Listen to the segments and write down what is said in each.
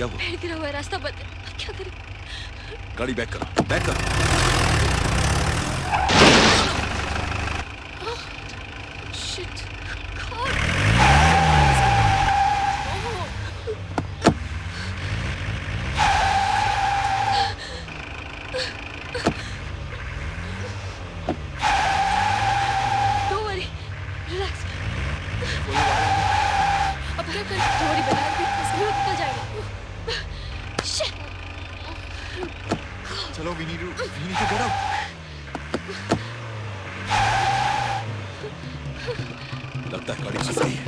क्या हुआ? पेड़ गिरा हुआ है, रास्ता बंद है, अब क्या करें? गाड़ी बैक करो, बैक करो। शिट। Don't worry, relax. अब क्या करें? थोड़ी बनाए भी इसमें निकल जाएगा। Shit. चलो, we need to get out. लगता है गाड़ी से सही है।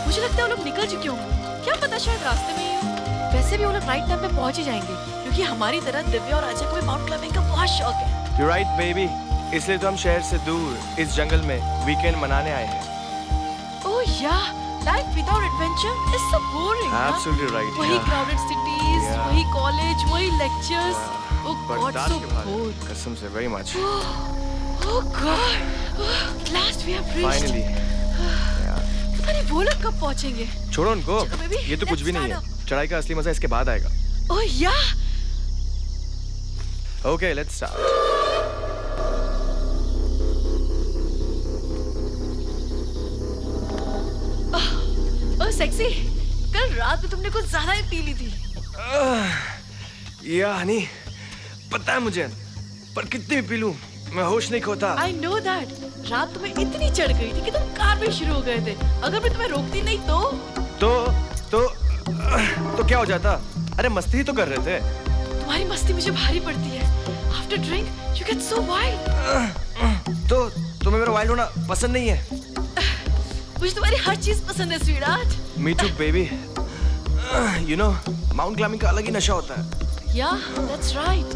मुझे लगता है वो लोग निकल चुके होंगे, क्या पता शायद रास्ते में ही हो। वैसे भी वो लोग राइट टाइम पे पहुंच ही जाएंगे, क्योंकि हमारी तरह दिव्या और अजय को भी माउंट क्लाइंबिंग का बहुत शौक है। You're right, baby. इसलिए तो हम शहर से दूर इस जंगल में वीकेंड मनाने आए हैं। ओह यार, life without adventure is so boring. Absolutely right. वही yeah. Crowded cities, Yeah. वही कॉलेज, वही लेक्चर्स। ओह गॉड, बर्दाश्त सो के बाहर, बोर। कसम से very much. Oh god, at last we have reached. Finally. पता नहीं वो लोग कब पहुंचेंगे। छोड़ो उनको, चलो baby, ये तो कुछ भी let's नहीं है। start चढ़ाई का असली मजा इसके बाद आएगा। ओह यार, Okay, let's start. Oh sexy, कल रात में तुमने कुछ ज्यादा ही पी ली थी। या हनी, पता है मुझे, पर कितनी भी पी लूं, मैं होश नहीं खोता। I know that. रात तुम्हें इतनी चढ़ गई थी कि तुम कार में शुरू हो गए थे। अगर मैं तुम्हें रोकती नहीं तो क्या हो जाता? अरे मस्ती ही तो कर रहे थे। तुम्हारी मस्ती मुझे भारी पड़ती है। After drink, you get so wild. तो तुम्हें मेरा वाइल्ड होना पसंद नहीं है? मुझे तुम्हारी हर चीज पसंद है sweetheart. Me too, baby. You know, mount climbing का अलग ही नशा होता है। Yeah, that's right.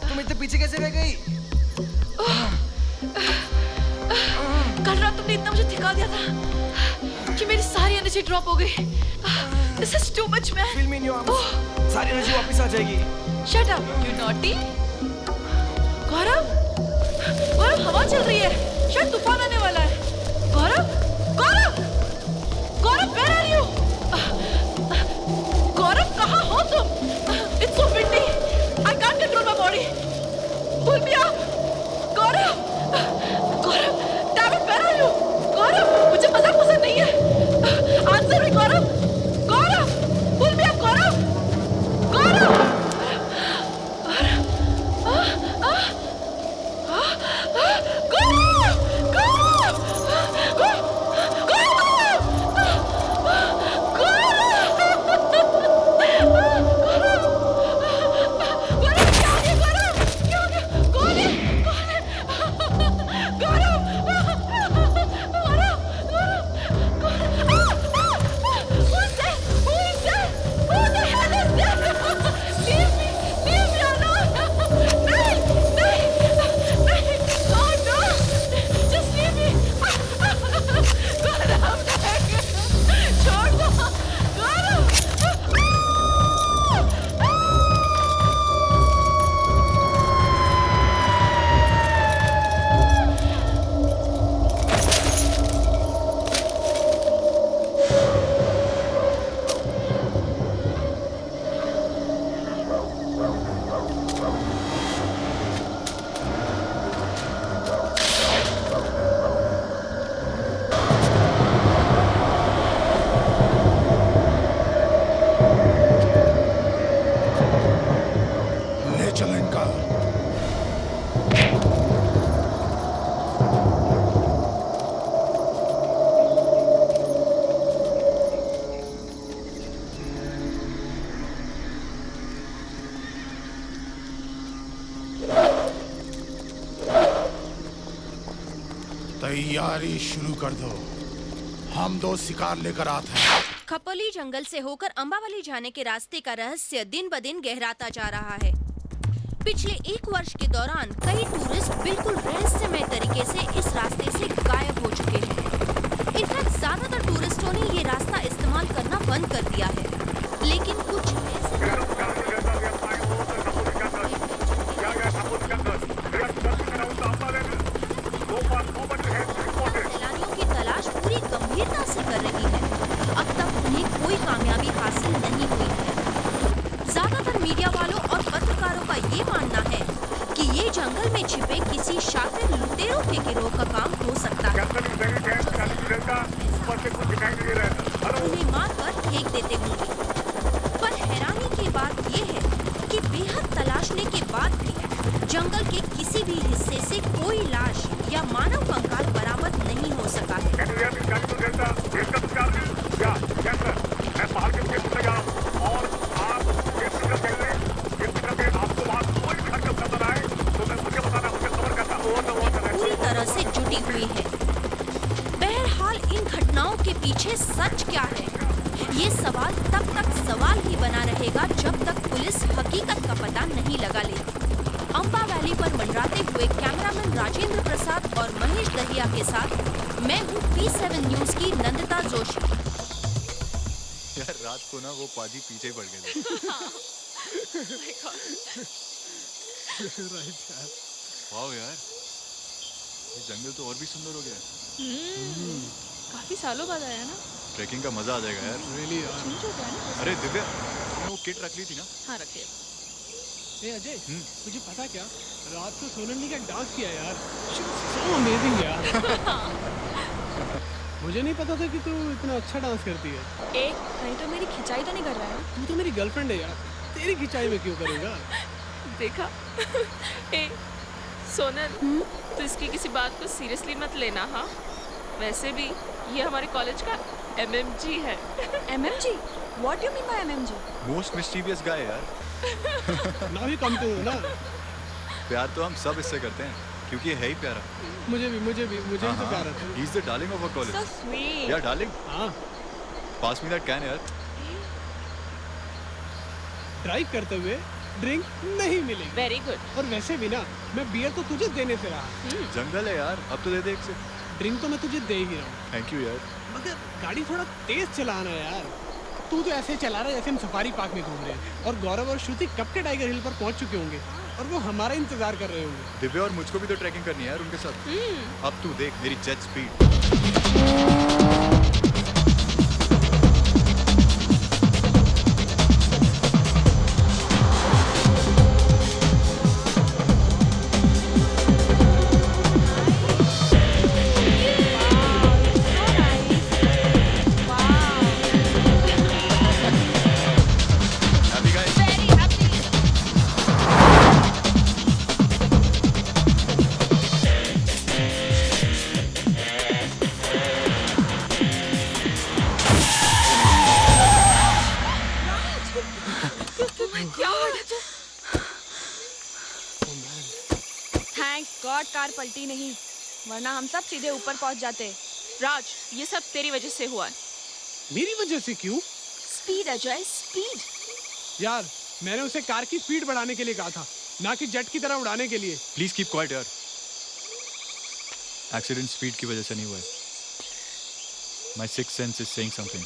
तुम इतने पीछे कैसे रह गई? कल रात तुमने इतना मुझे थका दिया था कि मेरी सारी एनर्जी ड्रॉप हो गई। This is too much, man. Feel me in your arms. सारी एनर्जी वापस आ जाएगी। Shut up, you naughty. गौरव, गौरव हवा चल रही है, शायद तूफान आने वाला है। गौरव, गौरव, गौरव, where are you? गौरव कहाँ हो तुम? It's so windy. I can't control my body. Pull me up. Gaurav, Gaurav, damn it, where are you? गौरव, मुझे मजाक पसंद नहीं है। Answer me, गौरव, गौरव, pull me up, गौरव, गौरव, तैयारी शुरू कर दो, हम 2 शिकार लेकर आते हैं। खपोली जंगल से होकर अंबावली जाने के रास्ते का रहस्य दिन ब दिन गहराता जा रहा है। पिछले 1 वर्ष के दौरान कई टूरिस्ट बिल्कुल रहस्यमय तरीके से इस रास्ते से गायब हो चुके हैं। इनफैक्ट ज्यादातर टूरिस्टों ने ये रास्ता इस्तेमाल करना बंद कर दिया है, लेकिन कुछ सैलानियों की तलाश पूरी गंभीरता से कर रही है। अब तक उन्हें कोई कामयाबी हासिल नहीं हुई है। ज्यादातर मीडिया वालों और पत्रकारों का ये मानना है कि ये जंगल में छिपे किसी शातिर लुटेरों के गिरोह का काम हो सकता है। उन्हें मारकर फेंक देते होंगे। पर हैरानी की बात ये है कि बेहद तलाशने के बाद भी जंगल के किसी भी हिस्से से कोई लाश या मानव कंकाल बरामद नहीं हो सका है। पूरी तरह से जुटी हुई है। बहरहाल इन घटनाओं के पीछे सच क्या है, ये सवाल तब तक सवाल ही बना रहेगा जब तक पुलिस हकीकत का पता नहीं लगा लेती। अंबा वैली पर मंडराते हुए कैमरामैन राजेंद्र प्रसाद और महेश दहिया के साथ मैं हूँ P7 न्यूज की नंदिता जोशी। यार रात को ना वो पाजी पीछे ही पड़ गए थे। वाह यार, ये जंगल तो और भी सुंदर हो गया। काफी सालों बाद आया ना। ट्रैकिंग का मजा आ जाएगा यार। रियली यार। अरे दिव्या, तुमने वो किट रख ली थी ना? हाँ रखिए। ए अजय, तुझे पता क्या, रात को सोनल ने क्या डांस किया यार, सो अमेजिंग यार। मुझे नहीं पता था कि तू इतना अच्छा डांस करती है। ए, कहीं तो मेरी खिंचाई तो नहीं कर रहा है? तू तो मेरी गर्लफ्रेंड है यार, तेरी खिंचाई में क्यों करेगा? देखा? ए, सोनल, तू इसकी किसी बात को सीरियसली मत लेना। हाँ, वैसे भी ये हमारे कॉलेज का MMG है। MMG? What do you mean by MMG? Most mysterious guy यार। ना भी कम तो ना। प्यार तो हम सब इससे करते हैं क्योंकि ये है ही प्यारा। मुझे ही तो प्यार आता है। He is the darling of our college. So sweet. Yeah, darling. हाँ, Pass me that can यार। ड्राइव करते हुए ड्रिंक नहीं मिलेगी। Very good. और वैसे भी ना, मैं बियर तो तुझे देने से रहा। जंगल है यार, अब तो दे दे एक से। ड्रिंक तो मैं तुझे दे ही रहा हूँ। थैंक यू यार। मगर गाड़ी थोड़ा तेज चलाना यार। तू तो ऐसे चला रहा है जैसे हम सफारी पार्क में घूम रहे हैं। और गौरव और श्रुति कब के टाइगर हिल पर पहुंच चुके होंगे और वो हमारा इंतजार कर रहे होंगे। दिव्या और मुझको भी तो ट्रैकिंग करनी है यार उनके साथ। अब तू देख मेरी jet speed. Thank God car पलटी नहीं, वरना हम सब सीधे ऊपर पहुंच जाते। राज, ये सब तेरी वजह से हुआ है। मेरी वजह से क्यों? Speed Ajay, speed. यार, मैंने उसे कार की स्पीड बढ़ाने के लिए कहा था, ना कि जेट की तरह उड़ाने के लिए। प्लीज कीप क्वाइट यार। एक्सीडेंट स्पीड की वजह से नहीं हुआ है। My sixth sense is saying something.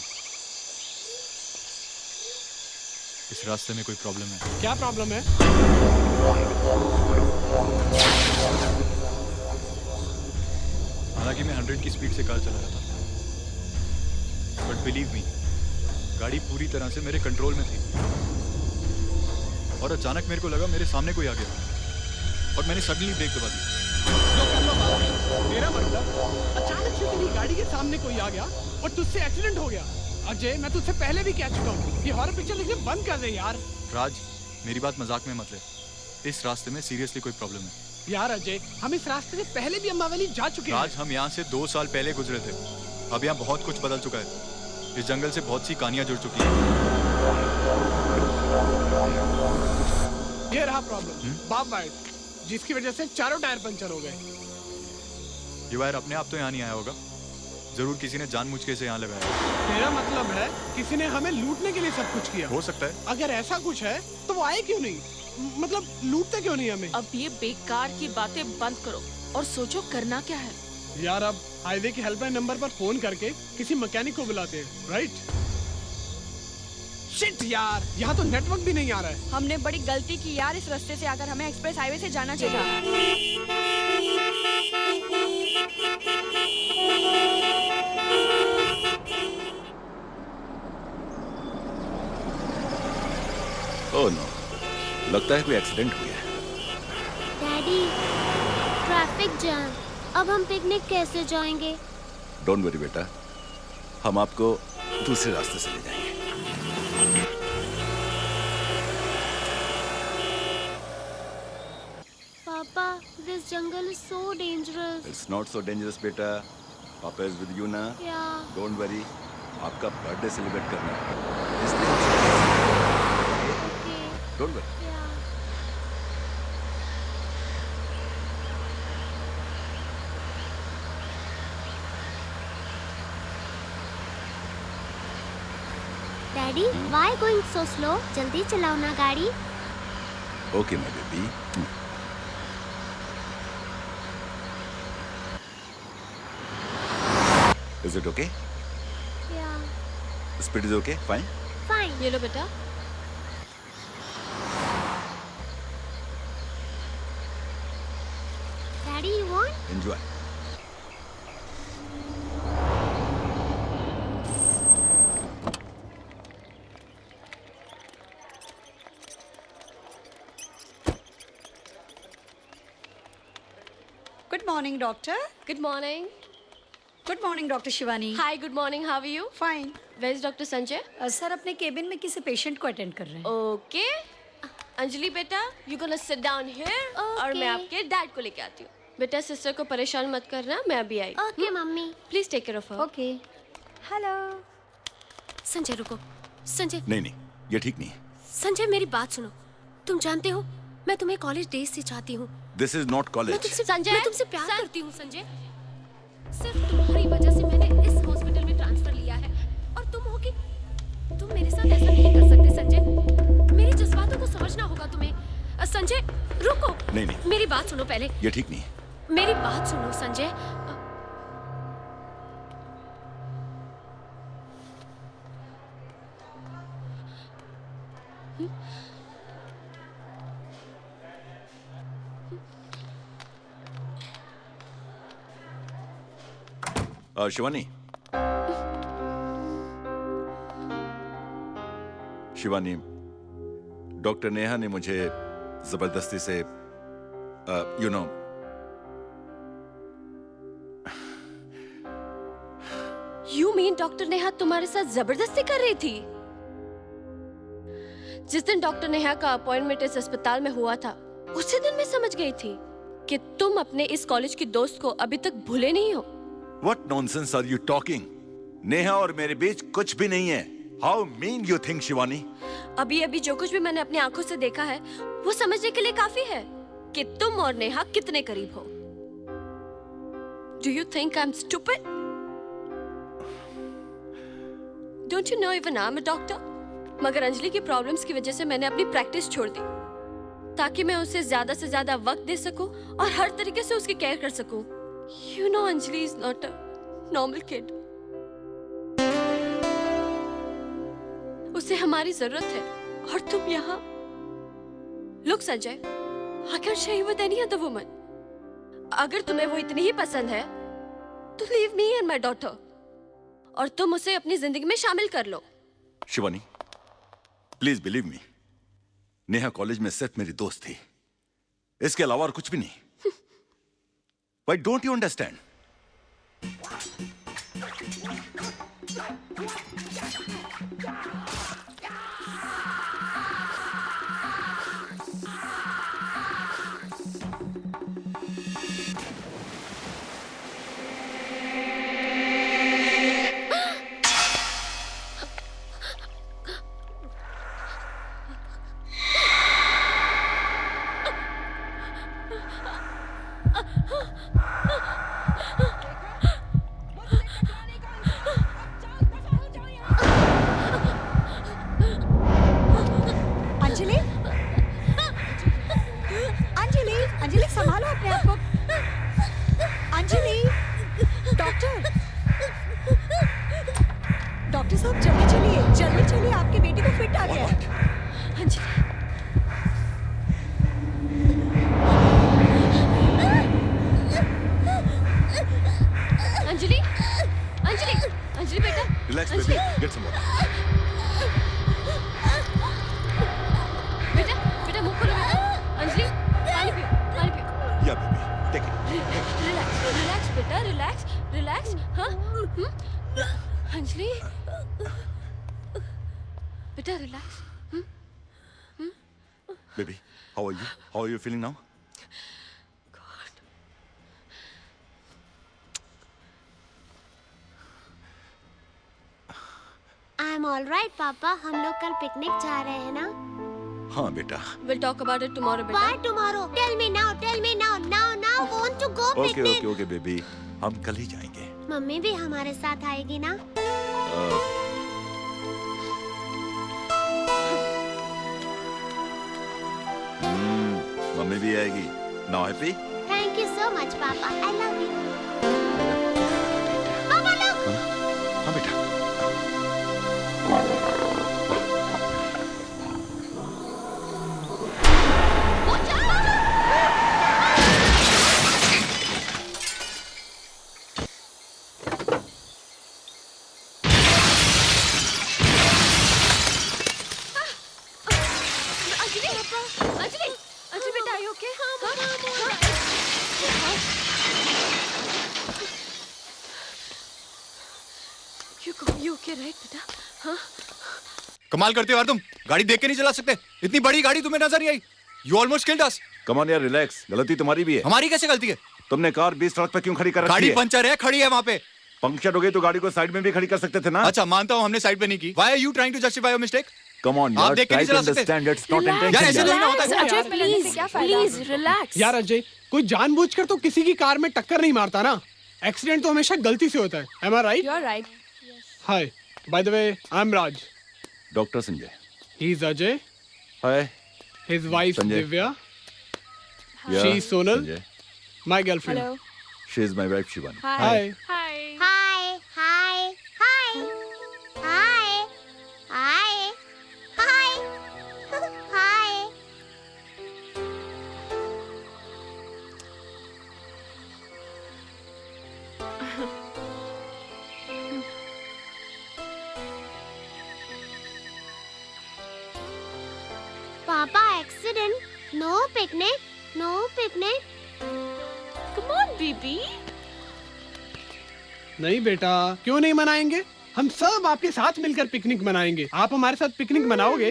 इस रास्ते में कोई प्रॉब्लम है। क्या प्रॉब्लम है? हालांकि मैं 100 की स्पीड से कार चला रहा था, बट बिलीव मी, गाड़ी पूरी तरह से मेरे कंट्रोल में थी। और अचानक मेरे को लगा मेरे सामने कोई आ गया और मैंने सडनली ब्रेक दबा दी। जो कर लो बात। मेरा मतलब अचानक से तेरी गाड़ी के सामने कोई आ गया और तुझसे एक्सीडेंट हो गया। अजय, मैं तुझसे पहले भी कह चुका हूँ, ये हॉरर पिक्चर लिखने बंद कर दे यार। राज, मेरी बात मजाक में मत ले। इस रास्ते में सीरियसली कोई प्रॉब्लम है। यार अजय, हम इस रास्ते से पहले भी अंबावली जा चुके हैं। राज, हम यहाँ से 2 साल पहले गुजरे थे। अब यहाँ बहुत कुछ बदल चुका है। इस जंगल से बहुत सी कहानियां जुड़ चुकी हैं। ये रहा प्रॉब्लम, बाप वाइट, जिसकी वजह से चारों टायर पंचर हो गए। ये वायर अपने आप तो यहाँ नहीं आया होगा, जरूर किसी ने जानबूझ के इसे यहाँ लगाया होगा। तेरा मतलब है किसी ने हमें लूटने के लिए सब कुछ किया? हो सकता है। अगर ऐसा कुछ है तो वो आए क्यों नहीं? मतलब लूटते क्यों नहीं हमें? अब ये बेकार की बातें बंद करो और सोचो करना क्या है। यार अब हाईवे के हेल्पलाइन नंबर पर फोन करके किसी मैकेनिक को बुलाते हैं, राइट? शिट यार, यहाँ तो नेटवर्क भी नहीं आ रहा है। हमने बड़ी गलती की यार, इस रास्ते से आकर हमें एक्सप्रेस हाईवे से जाना चाहिए। ओह नो, लगता है कोई एक्सीडेंट हुआ है। Daddy, traffic jam. अब हम पिकनिक कैसे जाएंगे? डोंट वरी बेटा, हम आपको दूसरे रास्ते से ले जाएंगे। पापा, this jungle is so dangerous. It's not so dangerous बेटा, पापा इज विद यू ना। Yeah. डोंट वरी, आपका बर्थडे सेलिब्रेट करना है, Okay. Don't worry. Yeah. Daddy, why going so slow? जल्दी चलाओ ना गाड़ी। Okay my baby. Is it okay? Yeah. Speed is okay? Fine? Fine. ये लो बेटा। Daddy, you want? Enjoy. Good morning, doctor. Good morning. Good morning, Dr. Shivani. Hi, good morning. How are you? Fine. Where is Dr. Sanjay? Sir अपने cabin में किसी patient को attend कर रहे हैं। Okay. Anjali बेटा, you gonna sit down here और मैं आपके डैड को लेके आती हूँ। बेटा सिस्टर को परेशान मत करना, मैं अभी आई। Okay, mummy. Please take care of her. Okay. Hello. Sanjay रुको। संजय, नहीं नहीं, ये ठीक नहीं है। संजय मेरी बात सुनो। तुम जानते हो मैं तुम्हें कॉलेज डेज से चाहती हूँ। This is not college. मैं तुमसे प्यार करती हूँ संजय। सिर्फ तुम्हारी वजह से मैंने इस हॉस्पिटल में ट्रांसफर लिया है और तुम हो कि तुम मेरे साथ ऐसा नहीं कर सकते संजय। मेरे जज्बातों को समझना होगा तुम्हें। संजय रुको। नहीं नहीं, मेरी बात सुनो पहले। ये ठीक नहीं है। मेरी बात सुनो संजय। शिवानी, शिवानी, डॉक्टर नेहा ने मुझे जबरदस्ती से you know You mean doctor Neha तुम्हारे साथ जबरदस्ती कर रही थी? जिस दिन डॉक्टर नेहा का अपॉइंटमेंट इस अस्पताल में हुआ था, उसी दिन मैं समझ गई थी कि तुम अपने इस कॉलेज की दोस्त को अभी तक भूले नहीं हो। What nonsense are you talking? Neha और मेरे बीच कुछ भी नहीं है। How mean you think, Shivani? अभी जो कुछ भी मैंने अपनी आंखों से देखा है, वो समझने के लिए काफी है कि तुम और नेहा कितने करीब हो। Do you think I'm stupid? Don't you know even I'm a doctor? मगर अंजलि की प्रॉब्लम्स की वजह से मैंने अपनी प्रैक्टिस छोड़ दी ताकि मैं उसे ज्यादा से ज्यादा वक्त दे सकूं और हर तरीके से उसकी केयर कर सकूं। You know Anjali is not a normal kid. उसे हमारी जरूरत है और तुम यहाँ। Look Sanjay, I can't share you with any other woman. अगर तुम्हें वो इतनी ही पसंद है, तो leave me and my daughter. और तुम उसे अपनी जिंदगी में शामिल कर लो। Shivani, please believe me, Neha college में सिर्फ मेरी दोस्त थी, इसके अलावा और कुछ भी नहीं। Why don't you understand? Anjali संभालो अपने आप को। अंजलि, डॉक्टर साहब जल्दी चलिए, आपके बेटे को फिट आ गया है। अंजलि, अंजलि, अंजलि, अंजलि बेटा, relax Anjali, baby, get some water. बेटा, बेटा मुंह खोलो बेटा। अंजलि, पानी पियो, पानी पियो। Yeah baby, take it. Relax, relax बेटा, रिलैक्स, रिलैक्स। हाँ, अंजलि, बेटा relax. Baby, how are you? How are you feeling now? I am all right papa, हम लोग कल पिकनिक जा रहे हैं ना? हाँ बेटा। We'll talk about it tomorrow बेटा। Why tomorrow? Tell me now, want to go okay picnic. Okay okay baby, हम कल ही जाएंगे। मम्मी भी हमारे साथ आएगी ना? मम्मी भी आएगी। Now happy? Thank you so much पापा, I love you. पापा लोग। हाँ बेटा। अंजलि, अंजलि बेटा, are you okay? You okay, right बेटा? हाँ? कमाल करते हो यार तुम, गाड़ी देख के नहीं चला सकते? इतनी बड़ी गाड़ी तुम्हें नजर नहीं आई? You almost killed us. Come on यार, रिलैक्स। गलती तुम्हारी भी है। हमारी कैसे गलती है? तुमने कार बीच सड़क पे क्यों खड़ी कर रखी है? गाड़ी पंचर है, खड़ी है वहाँ पे। पंक्चर हो गई तो गाड़ी को साइड में भी खड़ी कर सकते थे ना? अच्छा मानता हूँ हमने साइड पे नहीं की। Why are you trying to justify your mistake? Come on आप यार, देख के नहीं try to चला सकते? understand it's not यार intention ऐसे यार। नहीं होता है। Ajay please relax. यार अजय, कोई जानबूझकर तो किसी की कार में टक्कर नहीं मारता ना। एक्सीडेंट तो हमेशा गलती से होता है। Am I right? You are right. Hi. By the way, I'm Raj. Doctor Sanjay. He's Ajay. Hi. His wife Sanjay. Divya. Yeah, She's Sonal. Sanjay. My girlfriend. Hello. She is my wife Shivani। Hi. Hi. Hi. Hi. Papa accident, no picnic. Come on, baby. नहीं बेटा, क्यों नहीं मनाएंगे? हम सब आपके साथ मिलकर पिकनिक मनाएंगे। आप हमारे साथ पिकनिक मनाओगे?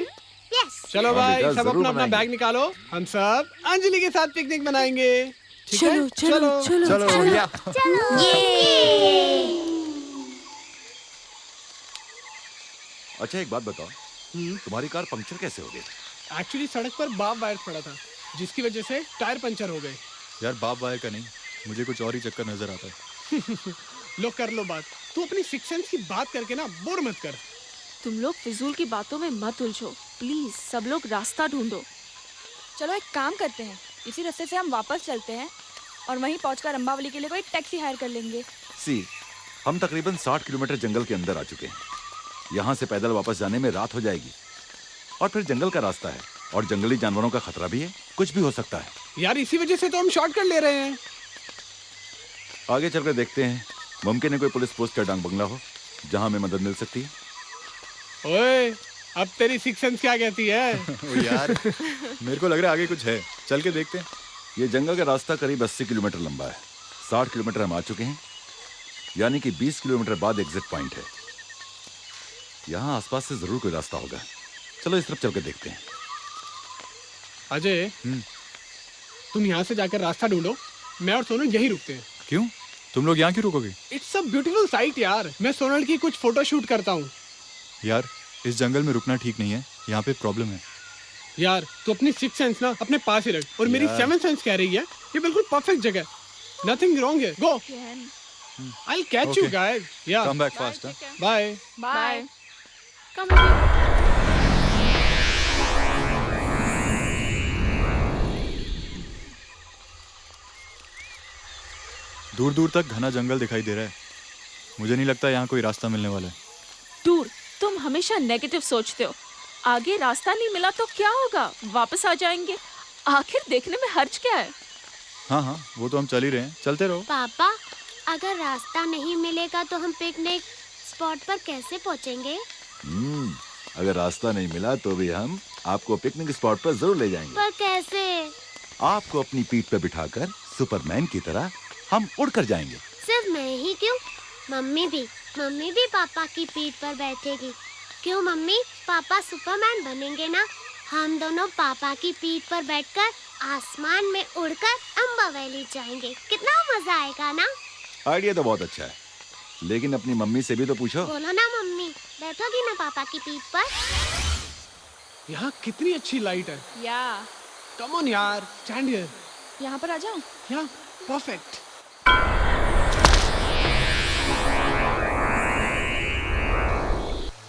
यस। चलो हाँ भाई, बेटा, सब जरूर अपना अपना मनाएंगे। बैग निकालो। हम सब अंजलि के साथ पिकनिक मनाएंगे। ठीक है? चलो या। अच्छा एक बात बताओ, तुम्हारी कार पंक्चर कैसे हो गई? एक्चुअली सड़क पर बाप वायर पड़ा था, जिसकी वजह से टायर पंचर हो गए। यार बाप वायर का नहीं, मुझे कुछ और ही चक्कर नजर आता है। लो कर लो बात। तू अपनी सिक्स सेंस की बात करके ना बोर मत कर। तुम लोग फिजूल की बातों में मत उलझो प्लीज। सब लोग रास्ता ढूंढो। चलो एक काम करते हैं, इसी रास्ते से हम वापस चलते हैं और वहीं पहुंचकर अम्बावली के लिए कोई टैक्सी हायर कर लेंगे। सी, हम तकरीबन 60 किलोमीटर जंगल के अंदर आ चुके हैं। यहाँ से पैदल वापस जाने में रात हो जाएगी, और फिर जंगल का रास्ता है और जंगली जानवरों का खतरा भी है, कुछ भी हो सकता है। यार इसी वजह से तो हम शॉर्टकट ले रहे हैं। आगे चलकर देखते हैं, मुमकिन है कोई पुलिस पोस्ट या डांग बंगला हो जहाँ हमें मदद मिल सकती है। ओए, अब तेरी सिक्स सेंस क्या कहती है? ओ यार, मेरे को लग रहा है आगे कुछ है, चल के देखते हैं। ये जंगल का रास्ता करीब 80 किलोमीटर लंबा है। 60 किलोमीटर हम आ चुके हैं, यानी कि 20 किलोमीटर बाद एग्जिट पॉइंट है। यहाँ आसपास से जरूर कोई रास्ता होगा। चलो इस तरफ चल के देखते हैं। अजय, तुम यहाँ से जाकर रास्ता ढूंढो, मैं और सोनल यहीं रुकते हैं। क्यों? तुम लोग यहाँ क्यों रुकोगे? इट्स अ ब्यूटीफुल साइट यार। मैं सोनल की कुछ फोटो शूट करता हूँ। यार इस जंगल में रुकना ठीक नहीं है, यहाँ पे प्रॉब्लम है। यार तू अपनी सिक्स सेंस ना अपने पास ही रख, और मेरी यार। सेवन सेंस कह रही है ये बिल्कुल परफेक्ट जगह। नथिंग रॉन्ग है। Go, I will catch you guys. Yeah, come back fast. Bye bye. Come with me. दूर दूर तक घना जंगल दिखाई दे रहा है। मुझे नहीं लगता यहाँ कोई रास्ता मिलने वाला है। दूर, तुम हमेशा नेगेटिव सोचते हो। आगे रास्ता नहीं मिला तो क्या होगा, वापस आ जाएंगे। आखिर देखने में हर्ज क्या है। हाँ हाँ, वो तो हम चल ही रहे हैं, चलते रहो। पापा, अगर रास्ता नहीं मिलेगा तो हम पिकनिक स्पॉट पर कैसे पहुंचेंगे? अगर रास्ता नहीं मिला तो भी हम आपको पिकनिक स्पॉट पर जरूर ले जाएंगे। पर कैसे? आपको अपनी पीठ पर बिठाकर सुपरमैन की तरह हम उड़कर जाएंगे। सिर्फ मैं ही क्यों? मम्मी भी पापा की पीठ पर बैठेगी। क्यों मम्मी? पापा सुपरमैन बनेंगे ना। हम दोनों पापा की पीठ पर बैठकर आसमान में उड़कर अम्बा वैली जाएंगे। कितना मजा आएगा ना। आइडिया तो बहुत अच्छा है, लेकिन अपनी मम्मी से भी तो पूछो। बोलो ना मम्मी, बैठोगी ना पापा की पीठ पर? यहाँ कितनी अच्छी लाइट है। या कम ऑन यार, स्टैंड हियर। यहाँ पर आ जाओ। यहाँ perfect.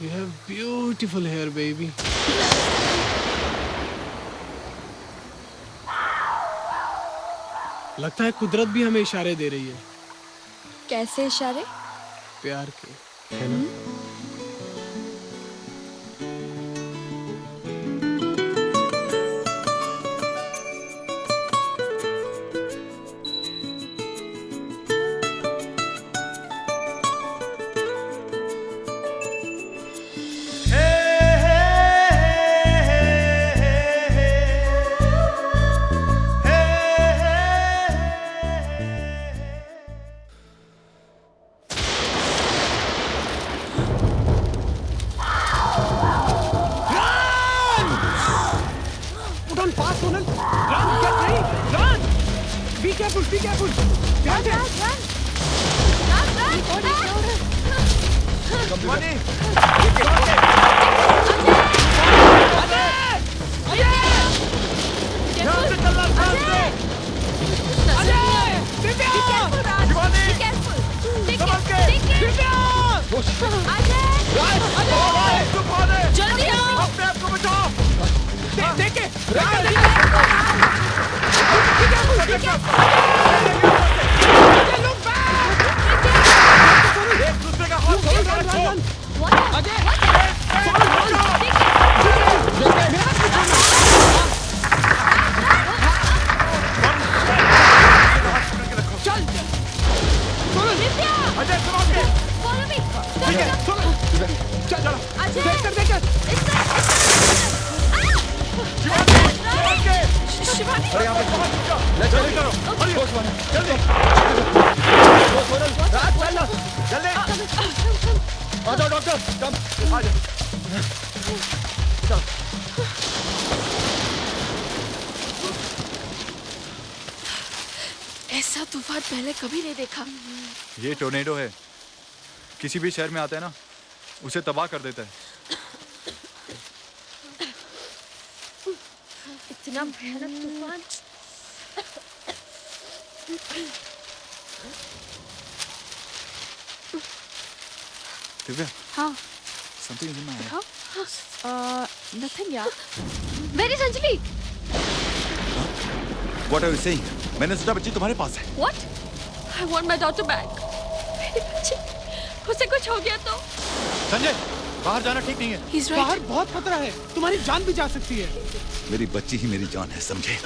You have beautiful hair, baby. लगता है कुदरत भी हमें इशारे दे रही है। कैसे इशारे? प्यार के, है ना? Be careful! ध्यान से! जल्दी आओ! अपने आप को बचाओ! देखे! एक दूसरे का हाथ पकड़ रखो! ऐसा तूफान पहले कभी नहीं देखा। ये टोर्नेडो है, किसी भी शहर में आता है ना, उसे तबाह कर देता है। इतना भयानक तूफान। दिव्या, हाँ। something is in my eye. हाँ? Nothing यार। Where is Anjali? What are you saying? मैंने सोचा बच्ची तुम्हारे पास है। What? I want my daughter back. मेरी बच्ची, उसे कुछ हो गया तो? संजय, बाहर जाना ठीक नहीं है। He's right. बाहर बहुत खतरा है, तुम्हारी जान भी जा सकती है। मेरी बच्ची ही मेरी जान है, समझे?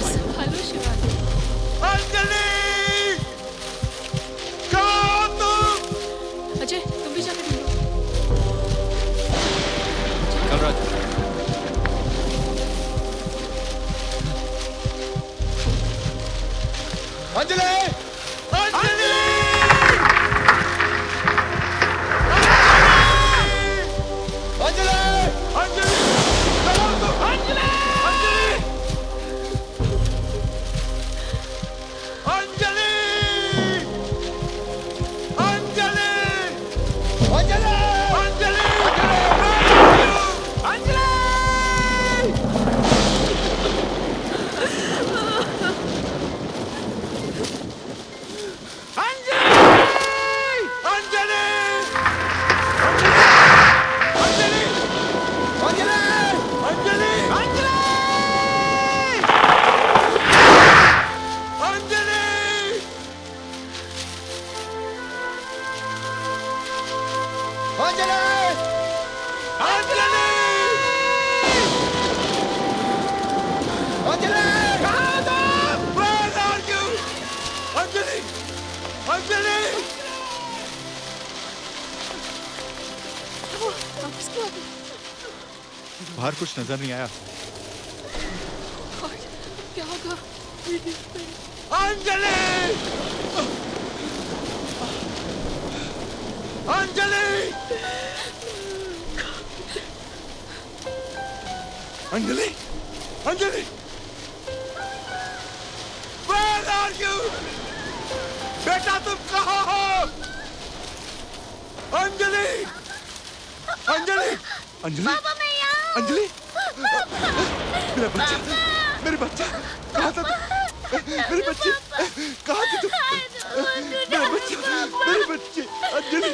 संभालो शिवानी। अजय, तुम भी जाके ढूंढो। कलराज, अंजलि! अंजलि! अंजलि! कहाँ तुम? Where are you? Anjali! Anjali! बाहर कुछ नजर नहीं आया। क्या होगा? Anjali! Anjali! Anjali! Anjali! Where are you? बेटा तुम कहाँ हो? अंजलि! अंजलि! अंजलि! पापा मैं यहाँ हूँ। अंजलि! मेरा बच्चा, मेरे बच्चा, कहाँ था तुम? मेरे बच्चे, कहाँ थे तुम? मेरा बच्चा, मेरे बच्चे, अंजलि!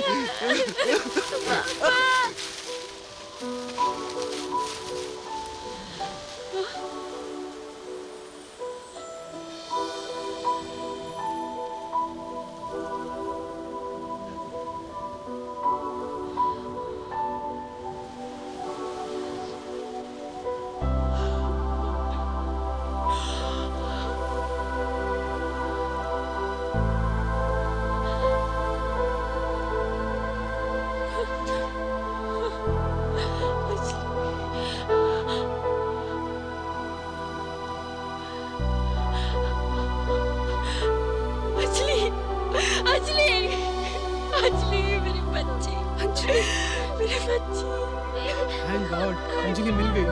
थैंक गॉड अंजलि मिल गई।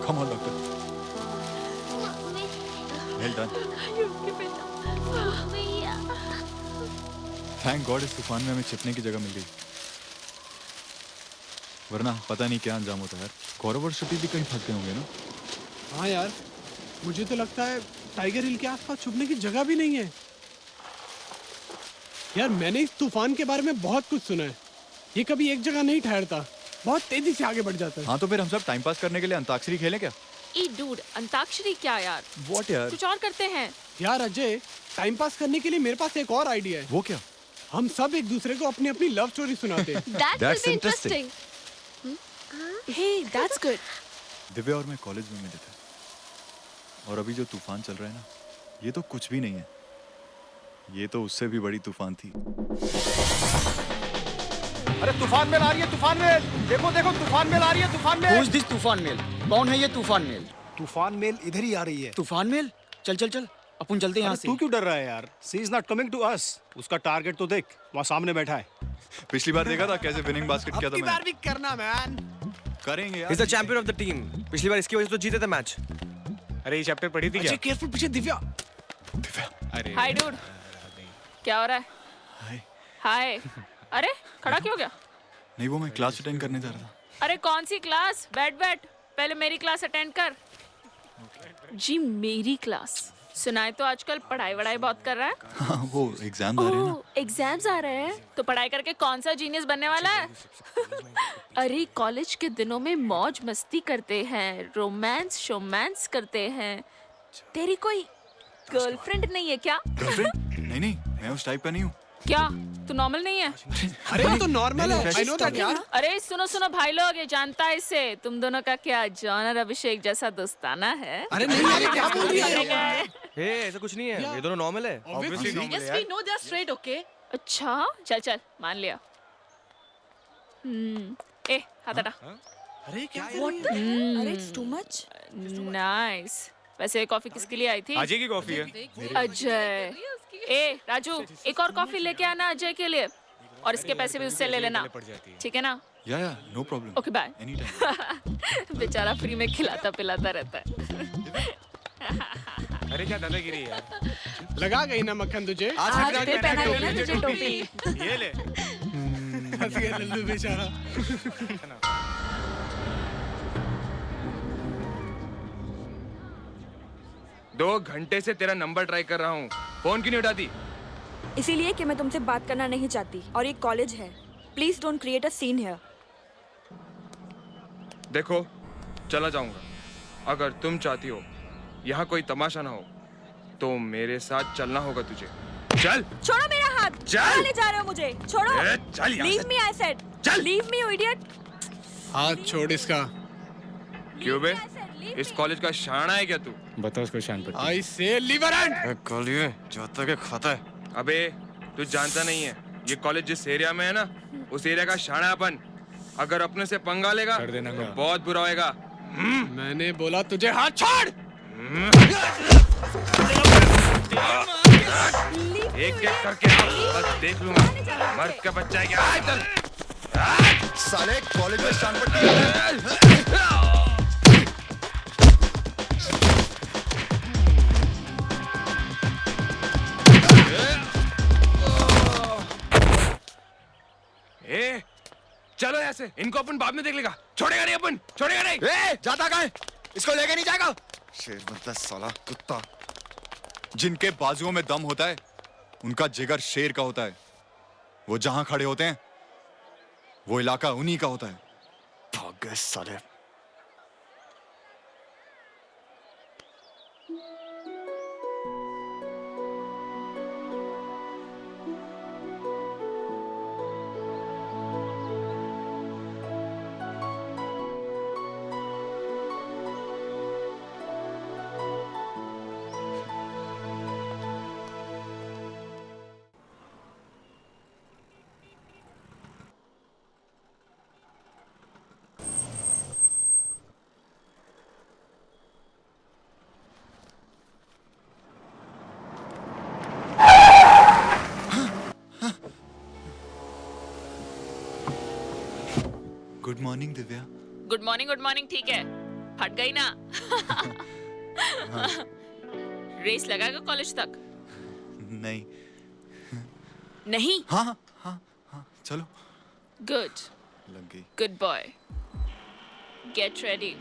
Come on, doctor. Well done. Thank God इस तूफान में हमें छिपने की जगह मिल गई, वरना पता नहीं क्या अंजाम होता है यार। गौरव और श्रुति भी कहीं फंस गए होंगे ना। हाँ यार, मुझे तो लगता है टाइगर हिल के आसपास छुपने की जगह भी नहीं है। यार मैंने इस तूफान के बारे में बहुत कुछ सुना है। ये कभी एक जगह नहीं ठहरता, बहुत तेजी से आगे बढ़ जाता है। हाँ तो फिर हम सब टाइम पास करने के लिए अंताक्षरी खेलें क्या? ए डूड, अंताक्षरी क्या यार? What यार? कुछ और करते हैं। यार अजय, टाइम पास करने के लिए मेरे पास एक और आइडिया है। वो क्या? हम सब एक दूसरे को अपनी अपनी लव स्टोरी सुनाते हैं। That's interesting. Hey, that's good. Divya और मैं कॉलेज में मिले थे, और अभी जो तूफान चल रहा है ना, ये तो कुछ भी नहीं है। ये तो उससे भी बड़ी तूफान थी। अरे तूफान मेल आ रही है, तूफान मेल! देखो देखो तूफान मेल आ रही है, तूफान मेल! Who's this तूफान मेल? कौन है ये तूफान मेल? तूफान मेल इधर ही आ रही है। तूफान मेल? चल चल चल, अपन चलते हैं यहाँ से। तू क्यों डर रहा है यार? She is not coming to us. उसका टारगेट तो देख, वहाँ सामने बैठा है। पिछली बार देखा था कैसे विनिंग बास्केट किया था मैंने। भी करना मैन। करेंगे यार। He's the champion of the team. पिछली बार इसकी वजह से तो जीते थे मैच। अरे ये चैप्टर पढ़ी थी क्या? अजय केयरफुल, पीछे दिव्या। अरे हाय डूड, क्या हो रहा है? हाय। हाय। अरे खड़ा क्यों हो गया? नहीं, वो मैं क्लास अटेंड करने जा रहा था। अरे कौन सी क्लास? बैठ बैठ, पहले मेरी क्लास अटेंड कर। जी मेरी क्लास? सुनाए तो आजकल पढ़ाई वढ़ाई बहुत कर रहा है। हाँ, वो एग्जाम आ रहे हैं ना। एग्जाम्स आ रहे हैं तो पढ़ाई करके कौन सा जीनियस बनने वाला है? अरे कॉलेज के दिनों में मौज मस्ती करते हैं, रोमांस शोमांस करते हैं। तेरी कोई गर्लफ्रेंड नहीं है क्या? गर्लफ्रेंड? नहीं नहीं, मैं उस टाइप का नहीं हूँ। क्या तू नॉर्मल नहीं है? अरे वो तो नॉर्मल है, आई नो दैट यार। अरे सुनो सुनो भाई लोग, ये जानता है इसे। तुम दोनों का क्या जॉन और अभिषेक जैसा दोस्ताना है? अरे नहीं यार, क्या बोल रही है? हे, ऐसा कुछ नहीं है, ये दोनों नॉर्मल है। Obviously Yes, we know they're straight, okay? अच्छा चल चल मान लिया। ए हाथ हटा। अरे क्या अरे इट्स टू मच। नाइस। वैसे कॉफी किसके लिए आई थी? अजय की कॉफी है। अजय। ए राजू, एक और कॉफी लेके आना अजय के लिए, और इसके पैसे भी उससे ले लेना, ठीक है ना? Yeah no problem. Okay bye. Any time. बेचारा फ्री में खिलाता पिलाता रहता है। अरे क्या दादागिरी है यार। लगा गई ना मक्खन तुझे? आज पे पहना देना तुझे टोपी। ये ले। फंस गया लल्लू बेचारा। 2 घंटे से तेरा नंबर ट्राई कर रहा हूँ, फोन क्यों नहीं उठाती? इसीलिए कि मैं तुमसे बात करना नहीं चाहती, और ये कॉलेज है। Please don't create a scene here. देखो, चला जाऊंगा। अगर तुम चाहती हो यहाँ कोई तमाशा ना हो तो मेरे साथ चलना होगा तुझे। चल। छोड़ो मेरा हाथ। चल। कहाँ ले जा रहे हो मुझे? छोड़ो। चल यहाँ Leave से। me, I said. चल। Leave me, you idiot. हाथ छोड़ इसका। क्यों बे? इस कॉलेज का शाना है क्या तू? बता उसको शान पर। I say leave her hand. कॉलिए जाता के खाता है। अबे तू जानता नहीं है ये कॉलेज जिस एरिया में है ना उस एरिया का शाना है अपन। अगर अपने से पंगा लेगा तो बहुत बुरा होएगा। मैंने बोला तुझे हाथ छोड़। एक एक करके बस देख लूंगा मर्द का बच्चा है क्या। चल साले कॉलेज में शान पट्टी ए, चलो यहाँ से। इनको अपन बाद में देख लेगा। छोड़ेगा नहीं अपन, छोड़ेगा नहीं। जाता कहाँ है? इसको लेके नहीं जाएगा। शेर बनता है साला कुत्ता। जिनके बाजुओं में दम होता है उनका जिगर शेर का होता है। वो जहां खड़े होते हैं वो इलाका उन्हीं का होता है। भाग गए साले। Good morning Divya. Good morning ठीक है। हट गई ना। रेस लगाएगा कॉलेज तक? नहीं। नहीं? हाँ हाँ हाँ हाँ चलो। गुड। लग गई। Good boy. Get ready.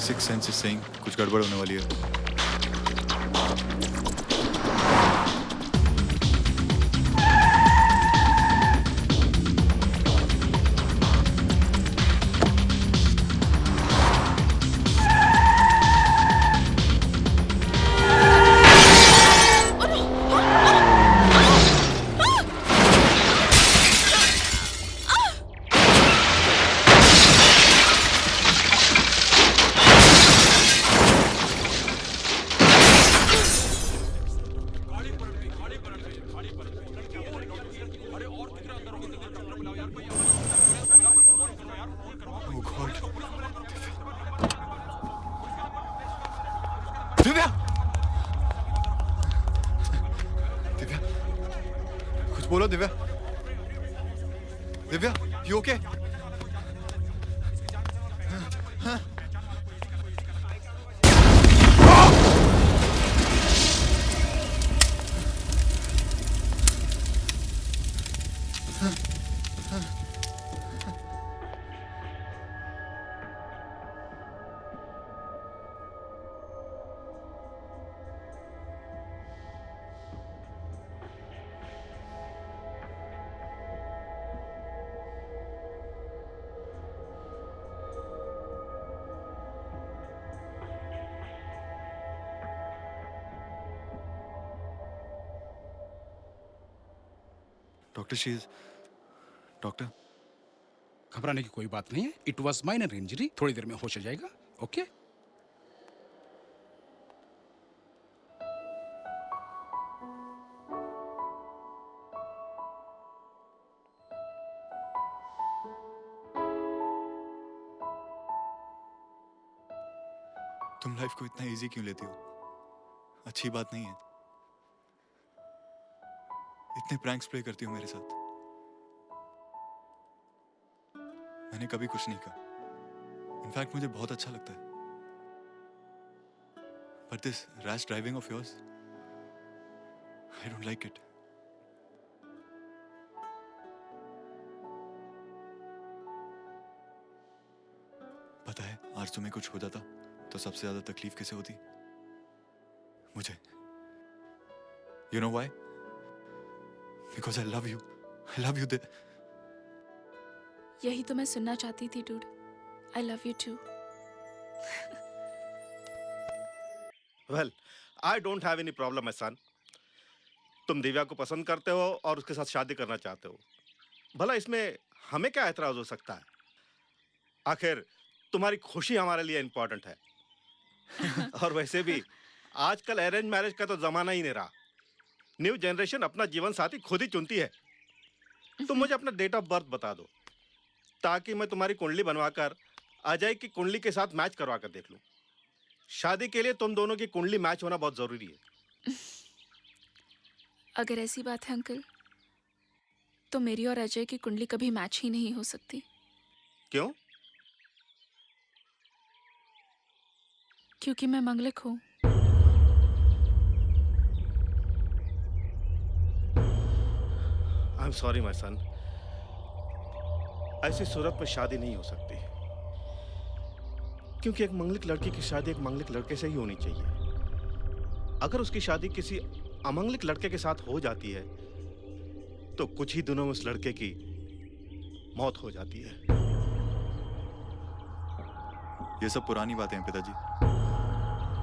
Six sense is saying कुछ गड़बड़ होने वाली है। दिव्या दिव्या कुछ बोलो Divya. Divya you okay? Doctor she is doctor. घबराने की कोई बात नहीं है। इट वॉज माइनर इंजरी, थोड़ी देर में होश आ जाएगा। ओके तुम लाइफ को इतना इजी क्यों लेती हो? अच्छी बात नहीं है। इतने प्रैंक्स प्ले करती हो मेरे साथ। मैंने कभी कुछ नहीं कहा। इनफैक्ट मुझे बहुत अच्छा लगता है। But this rash driving of yours, I don't like it. पता है आज तुम्हें कुछ हो जाता तो सबसे ज्यादा तकलीफ किसे होती? मुझे। You know why? Because I love you. I love you. यही तो मैं सुनना चाहती थी dude. I love you too. Well, I don't have any problem, my son. तुम दिव्या को पसंद करते हो और उसके साथ शादी करना चाहते हो। भला इसमें हमें क्या एतराज हो सकता है? आखिर तुम्हारी खुशी हमारे लिए इम्पोर्टेंट है। और वैसे भी आजकल अरेंज मैरिज का तो जमाना ही नहीं रहा। न्यू जनरेशन अपना जीवन साथी खुद ही चुनती है। तुम मुझे अपना डेट ऑफ बर्थ बता दो ताकि मैं तुम्हारी कुंडली बनवाकर अजय की कुंडली के साथ मैच करवा कर देख लूं। शादी के लिए तुम दोनों की कुंडली मैच होना बहुत जरूरी है। अगर ऐसी बात है अंकल, तो मेरी और अजय की कुंडली कभी मैच ही नहीं हो सकती। क्यों? क्योंकि मैं मंगलिक हूँ। I am sorry my son, ऐसी सूरत में शादी नहीं हो सकती क्योंकि एक मंगलिक लड़की की शादी एक मंगलिक लड़के से ही होनी चाहिए। अगर उसकी शादी किसी अमंगलिक लड़के के साथ हो जाती है तो कुछ ही दिनों में उस लड़के की मौत हो जाती है। ये सब पुरानी बातें हैं पिताजी,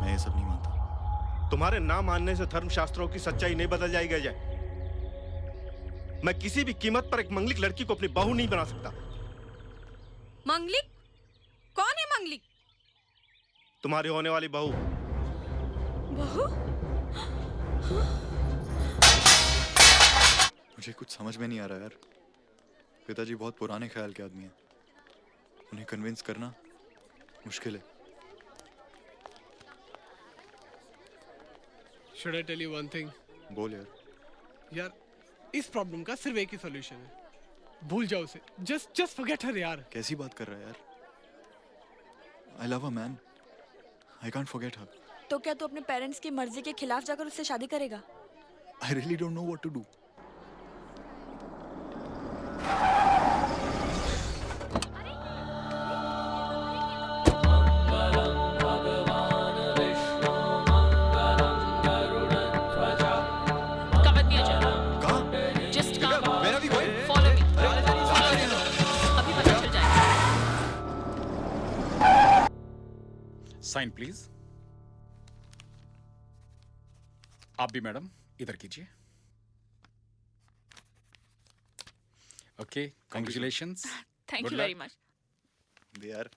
मैं ये सब नहीं मानता। तुम्हारे ना मानने से धर्मशास्त्रों की सच्चाई नहीं बदल जाएगी अजय। मैं किसी भी कीमत पर एक मंगलिक लड़की को अपनी बहू नहीं बना सकता। मंगलिक? कौन है मंगलिक? तुम्हारी होने वाली बहू। बहू? मुझे कुछ समझ में नहीं आ रहा यार। पिताजी बहुत पुराने ख्याल के आदमी हैं, उन्हें कन्विंस करना मुश्किल है। Should I tell you one thing? बोल यार। यार इस प्रॉब्लम का सिर्फ एक ही सॉल्यूशन है, भूल जाओ उसे। just forget her यार। कैसी बात कर रहा है यार? I love her man. I can't forget her. तो क्या तू अपने पेरेंट्स की मर्जी के खिलाफ जाकर उससे शादी करेगा? I really don't know what to do. Sign please. आप भी मैडम इधर कीजिए। Okay, congratulations. Thank you very much. यार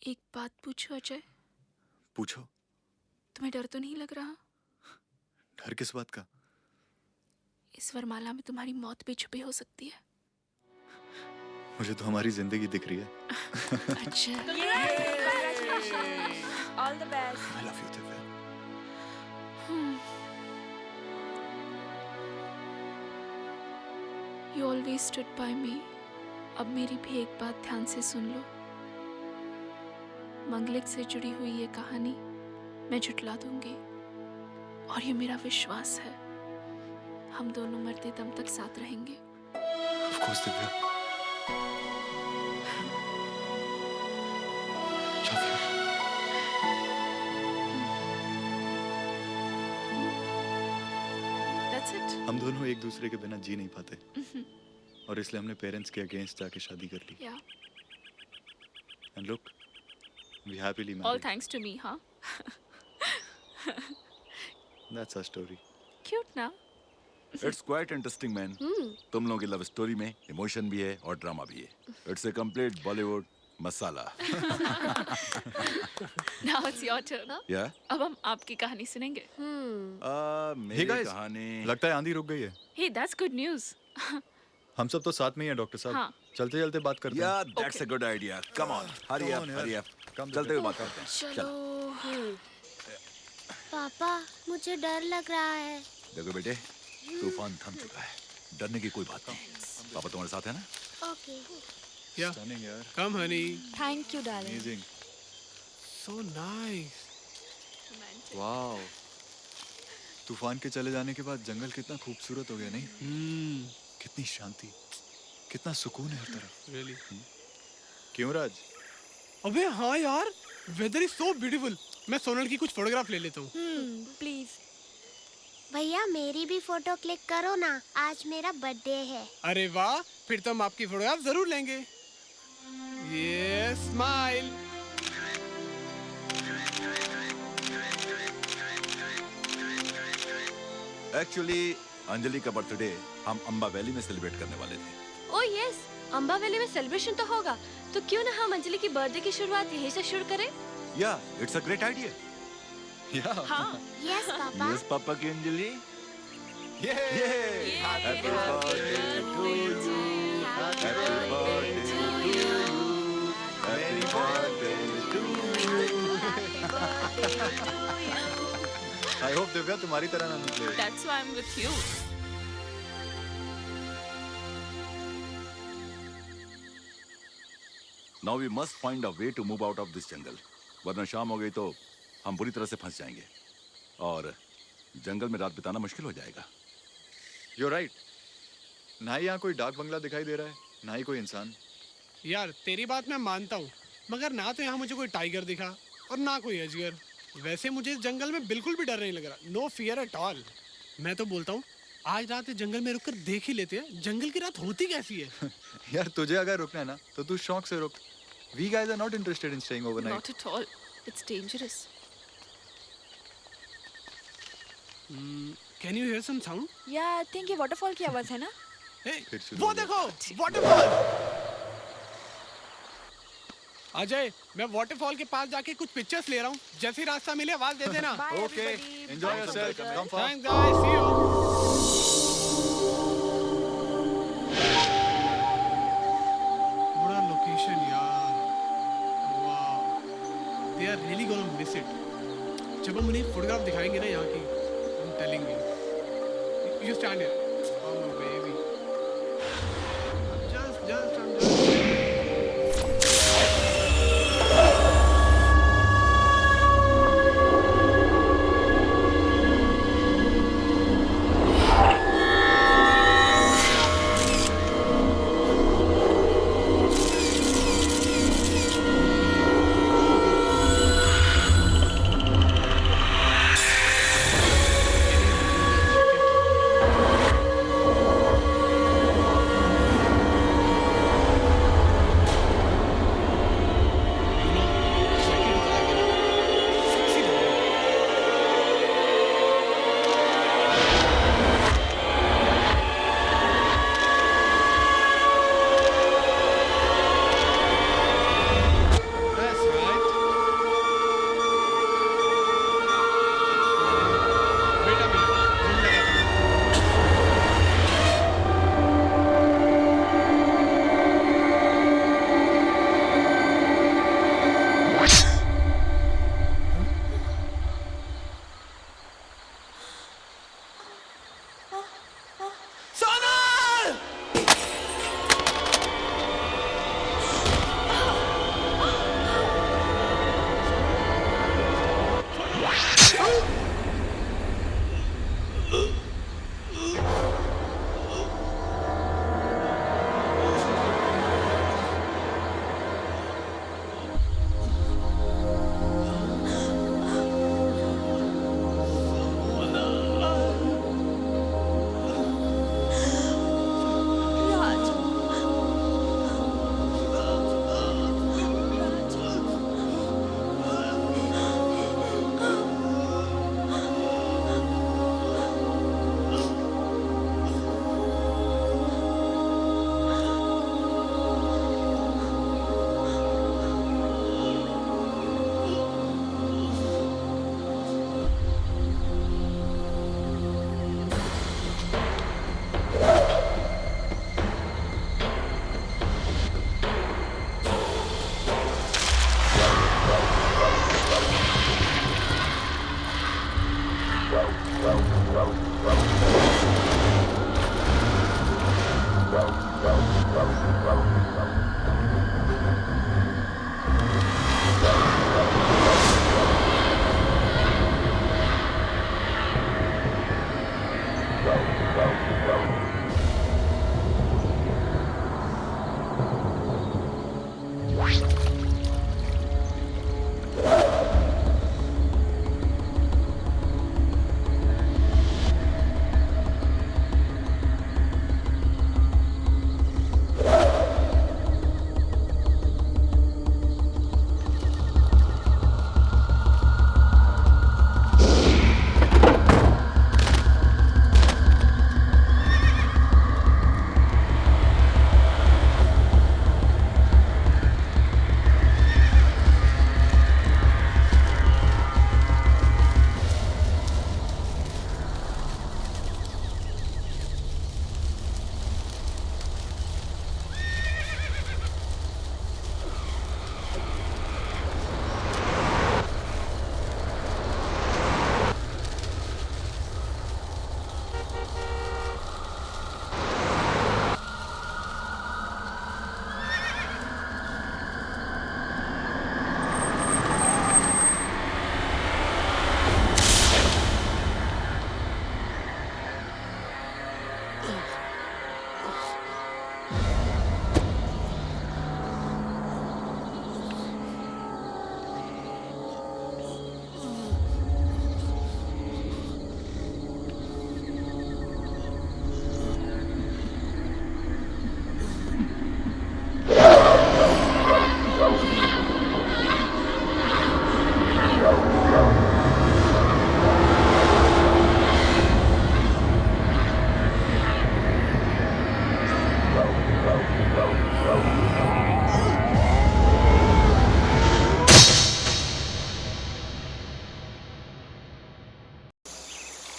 एक बात पूछो अजय। पूछो। तुम्हें डर तो नहीं लग रहा? डर किस बात का? इस वरमाला में तुम्हारी मौत भी छुपी हो सकती है। मुझे तो हमारी जिंदगी दिख रही है। अच्छा। All the best. I love you Divya. You always stood by me. अब मेरी भी एक बात ध्यान से सुन लो। मंगलिक से जुड़ी हुई ये कहानी मैं झुठला दूंगी, और ये मेरा विश्वास है, हम दोनों मरते दम तक साथ रहेंगे। Of course, Divya. Love you। That's it। हम दोनों एक दूसरे के बिना जी नहीं पाते, और इसलिए हमने पेरेंट्स के अगेंस्ट जाके शादी कर ली। Yeah। And look, we happily married. All thanks to me, huh? That's our story. Cute ना? It's quite interesting man. तुम लोगों की लव स्टोरी में इमोशन भी है और ड्रामा भी है। It's a complete Bollywood masala. Now it's your turn, huh? Yeah? अब हम आपकी कहानी सुनेंगे। मेरी Hey guys, कहानी। लगता है आंधी रुक गई है। Hey, that's good news। हम सब तो साथ में ही हैं डॉक्टर साहब। हाँ। चलते चलते बात करते हैं। Yeah, that's a good idea. Come on, hurry up, hurry up. चलते हुए बात करते हैं। चलो। पापा मुझे डर लग रहा है। देखो बेटे, तूफान थम चुका है, डरने की कोई बात नहीं। पापा तुम्हारे साथ है ना? ओके। Yeah. Stunning यार। Come honey। Thank you darling. Amazing। So nice। Wow। तूफान के चले जाने के बाद जंगल कितना खूबसूरत हो गया, नहीं? कितनी शांति, कितना सुकून है हर तरफ। Really? क्यों राज? अबे हाँ यार, वेदर इज सो ब्यूटीफुल। मैं सोनल की कुछ फोटोग्राफ ले लेता हूँ। प्लीज। भैया मेरी भी फोटो क्लिक करो ना, आज मेरा बर्थडे है। अरे वाह, फिर तो हम आपकी फोटोग्राफ जरूर लेंगे। ये स्माइल। एक्चुअली अंजलि का बर्थडे हम अंबा वैली में सेलिब्रेट करने वाले थे। ओह यस, अंबा वैली में सेलिब्रेशन तो होगा, तो क्यों ना हम अंजलि की बर्थडे की शुरुआत यहीं से शुरू करें? Yeah it's a great idea. हाँ। Yes papa. यस पापा की Anjali. Happy birthday to you, happy birthday to you, happy birthday to you. I hope Divya तुम्हारी तरह ना निकले। That's why I'm with you. Now we must find a way to move out of this jungle. वरना शाम हो गई तो हम बुरी तरह से फंस जाएंगे और जंगल में रात बिताना मुश्किल हो जाएगा। You're right. ना ही यहाँ कोई डाक बंगला दिखाई दे रहा है, ना ही कोई इंसान। यार तेरी बात मैं मानता हूँ, मगर ना तो यहाँ मुझे कोई टाइगर दिखा और ना कोई अजगर। वैसे मुझे इस जंगल में बिल्कुल भी डर नहीं लग रहा। No fear at all. मैं तो बोलता हूँ आज रात इस जंगल में रुककर देख ही लेते हैं जंगल की रात होती कैसी है। यार तुझे अगर रुकना है ना तो तू शौक से रुक। We guys are not interested in staying overnight. Not at all. It's dangerous. Can you hear some sound? या आई थिंक ये वाटरफॉल की आवाज है ना? वो देखो वाटरफॉल। अजय, मैं वाटरफॉल के पास जाके कुछ पिक्चर्स ले रहा हूँ। जैसे ही रास्ता मिले आवाज दे देना। Okay. Enjoy yourself. Come far. Thanks guys. See you. बड़ा लोकेशन यार। वाह। They are really gonna miss it. जब हम उन्हें फोटोग्राफ दिखाएंगे ना यहाँ की, I'm telling you. You stand here. Oh my baby. I'm just.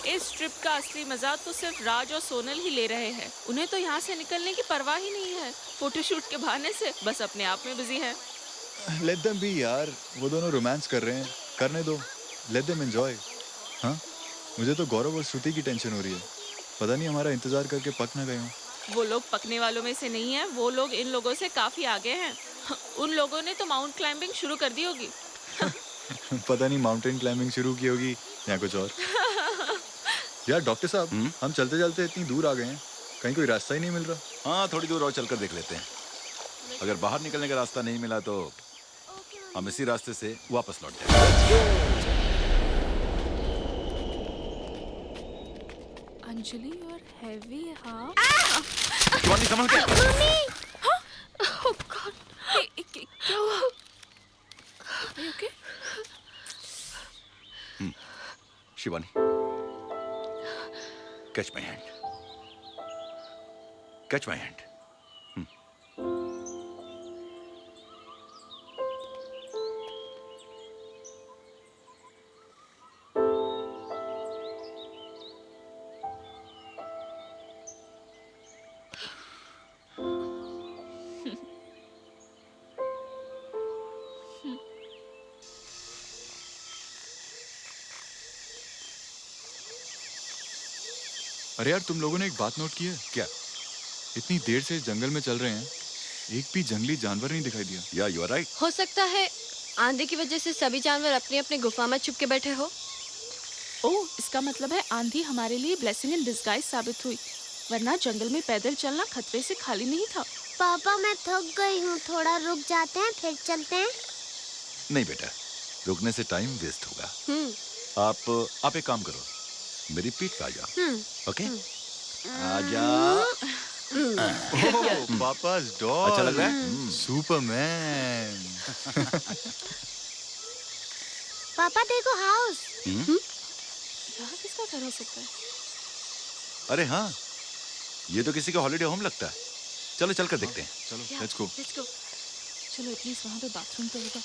इस ट्रिप का असली मजा तो सिर्फ राज और सोनल ही ले रहे हैं। उन्हें तो यहाँ से निकलने की परवाह ही नहीं है। फोटोशूट के बहाने से बस अपने आप में बिजी हैं। लेट देम बी यार, वो दोनों रोमांस कर रहे हैं, करने दो, लेट देम एंजॉय। हाँ, मुझे तो गौरव और श्रुति की टेंशन हो रही है, पता नहीं हमारा इंतजार करके पक ना गए हों। वो लोग पकने वालों में से नहीं है, वो लोग इन लोगों से काफी आगे हैं। उन लोगों ने तो माउंट क्लाइंबिंग शुरू कर दी होगी। पता नहीं माउंटेन क्लाइंबिंग शुरू की होगी या कुछ और। यार डॉक्टर साहब, हम चलते चलते इतनी दूर आ गए हैं, कहीं कोई रास्ता ही नहीं मिल रहा। हाँ, थोड़ी दूर और चलकर देख लेते हैं। अगर बाहर निकलने का रास्ता नहीं मिला तो हम इसी रास्ते से वापस लौट जाएंगे। अंजलि और हैवी, हाँ। शिवानी संभल के। Oh God! क्या हुआ? Are you okay? Shivani, catch my hand, catch my hand. अरे यार, तुम लोगों ने एक बात नोट की है क्या? इतनी देर से जंगल में चल रहे हैं, एक भी जंगली जानवर नहीं दिखाई दिया। या यू आर राइट। हो सकता है आंधी की वजह से सभी जानवर अपनी अपनी गुफा में छुप के बैठे हो। ओह, इसका मतलब है आंधी हमारे लिए ब्लेसिंग इन डिस्गाइज साबित हुई, वरना जंगल में पैदल चलना खतरे से खाली नहीं था। पापा मैं थक गई हूँ, थोड़ा रुक जाते हैं फिर चलते हैं। नहीं बेटा, रुकने से टाइम वेस्ट होगा। आप एक काम करो, मेरी पीठ पे आ जाओ। ओके, आजा। पापा's doll। अच्छा लग रहा है? सुपरमैन। पापा देखो हाउस। यहाँ किसका घर हो सकता है? अरे हाँ, ये तो किसी का हॉलिडे होम लगता है। चलो चलकर देखते हैं। चलो, लेट्स गो। चलो एटलीस्ट वहाँ पे बाथरूम तो होगा।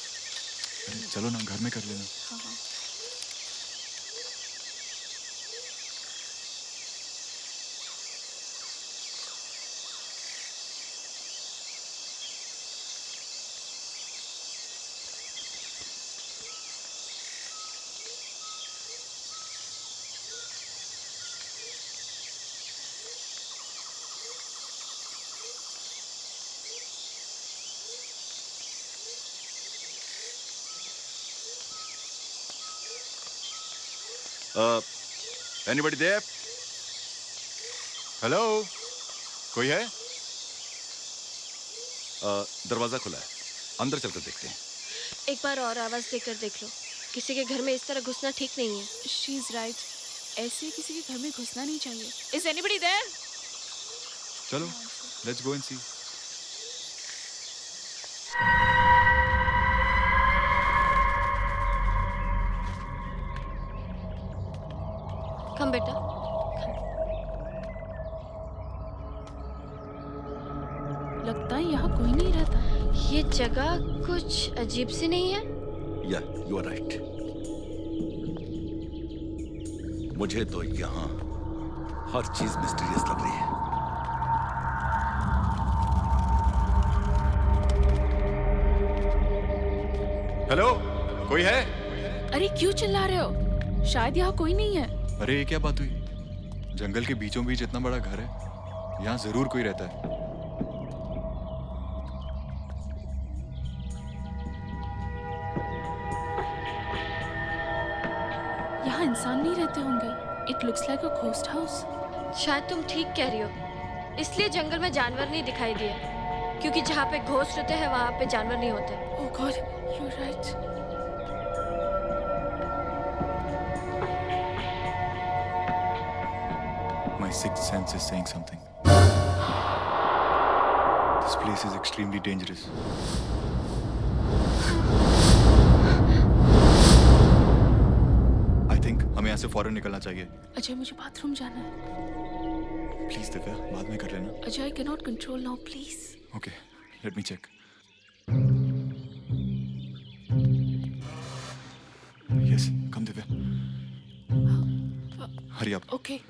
अरे चलो ना, घर में कर लेना। हाँ हाँ। Anybody there? हेलो, कोई है? दरवाजा खुला है, अंदर चलकर देखते हैं। एक बार और आवाज देकर देख लो, किसी के घर में इस तरह घुसना ठीक नहीं है। She is right. ऐसे किसी के घर में घुसना नहीं चाहिए। Is anybody there? चलो, लेट्स गो एंड सी। कम बेटा। लगता है यहाँ कोई नहीं रहता। ये जगह कुछ अजीब सी नहीं है? या यू आर राइट। मुझे तो यहाँ हर चीज मिस्टीरियस लग रही है। हेलो, कोई है? अरे क्यों चिल्ला रहे हो? शायद यहाँ कोई नहीं है। अरे ये क्या बात हुई? जंगल के बीचों बीच इतना बड़ा घर है, यहाँ जरूर कोई रहता है। यहाँ इंसान नहीं रहते होंगे। It looks like a ghost house. शायद तुम ठीक कह रही हो, इसलिए जंगल में जानवर नहीं दिखाई दिए, क्योंकि जहाँ पे घोस्ट होते हैं वहाँ पे जानवर नहीं होते। Oh God, you're right. My sixth sense is saying something. This place is extremely dangerous. I think हमें यहाँ से फौरन निकलना चाहिए। अजय, मुझे बाथरूम जाना है। प्लीज दिव्या, बाद में कर लेना। Ajay, I cannot control now, please. Okay, let me check. Yes, come Divya. Hurry up. Okay.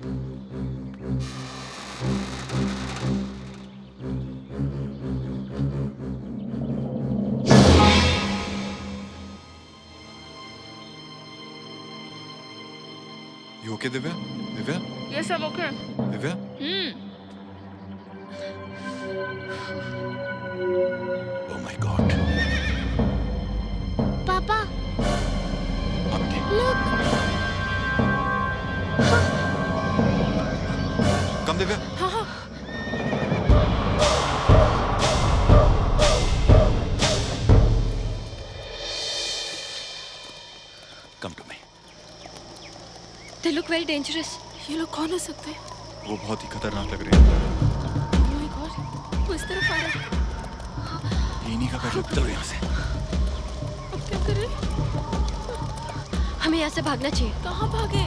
You okay, Divya? Divya? Yes, I'm okay. Divya? Oh my God. पापा look Come, Divya. हाँ हाँ. Come to me. They look very dangerous. ये लोग कौन हो सकते हैं? वो बहुत ही खतरनाक लग रहे हैं। Oh my God. वो इस तरफ आ रहा है. ये इन्हीं का घर लगता है यहाँ से। अब क्या करें? हमें यहाँ से भागना चाहिए। कहाँ भागे?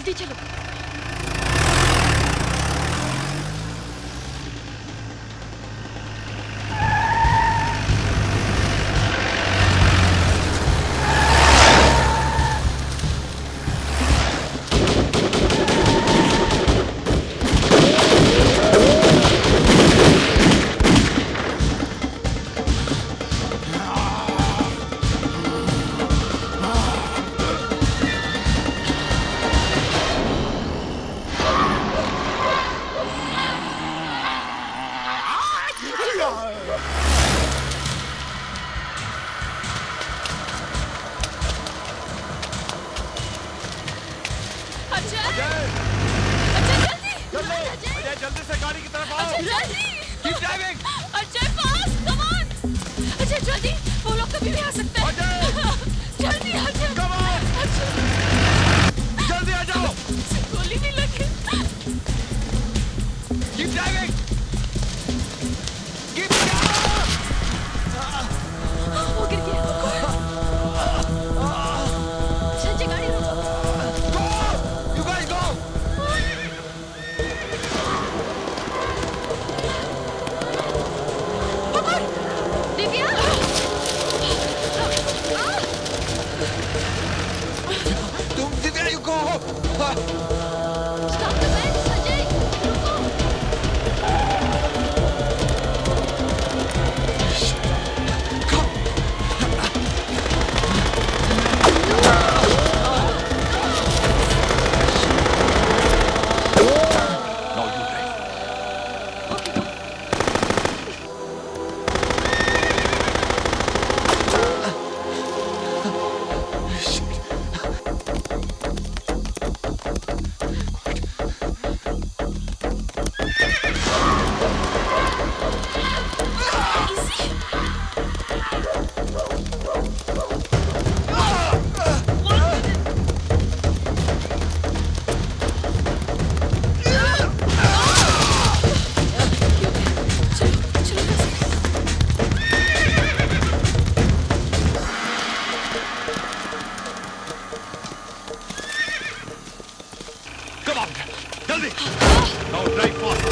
जल्दी चलो। जल्दी से गाड़ी की तरफ आओ। Keep driving. Ajay fast, come on. Ajay जल्दी, वो लोग कभी भी आ सकते हैं। जल्दी अजय। Come on. जल्दी आ जाओ। गोली भी लगी। Keep driving. वो गिर गया। संजय गाड़ी रोको। You guys go. दिव्या। तुम Divya you go. Stop the van, Sanjay. रुको। Come on. जल्दी. Now drive fast.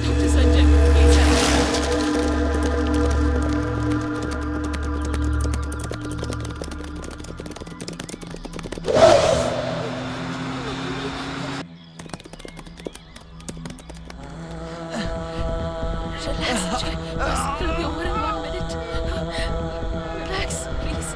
Dr. Sanjay, please. Relax, Sanjay. This will be over in 1 minute. Relax, please.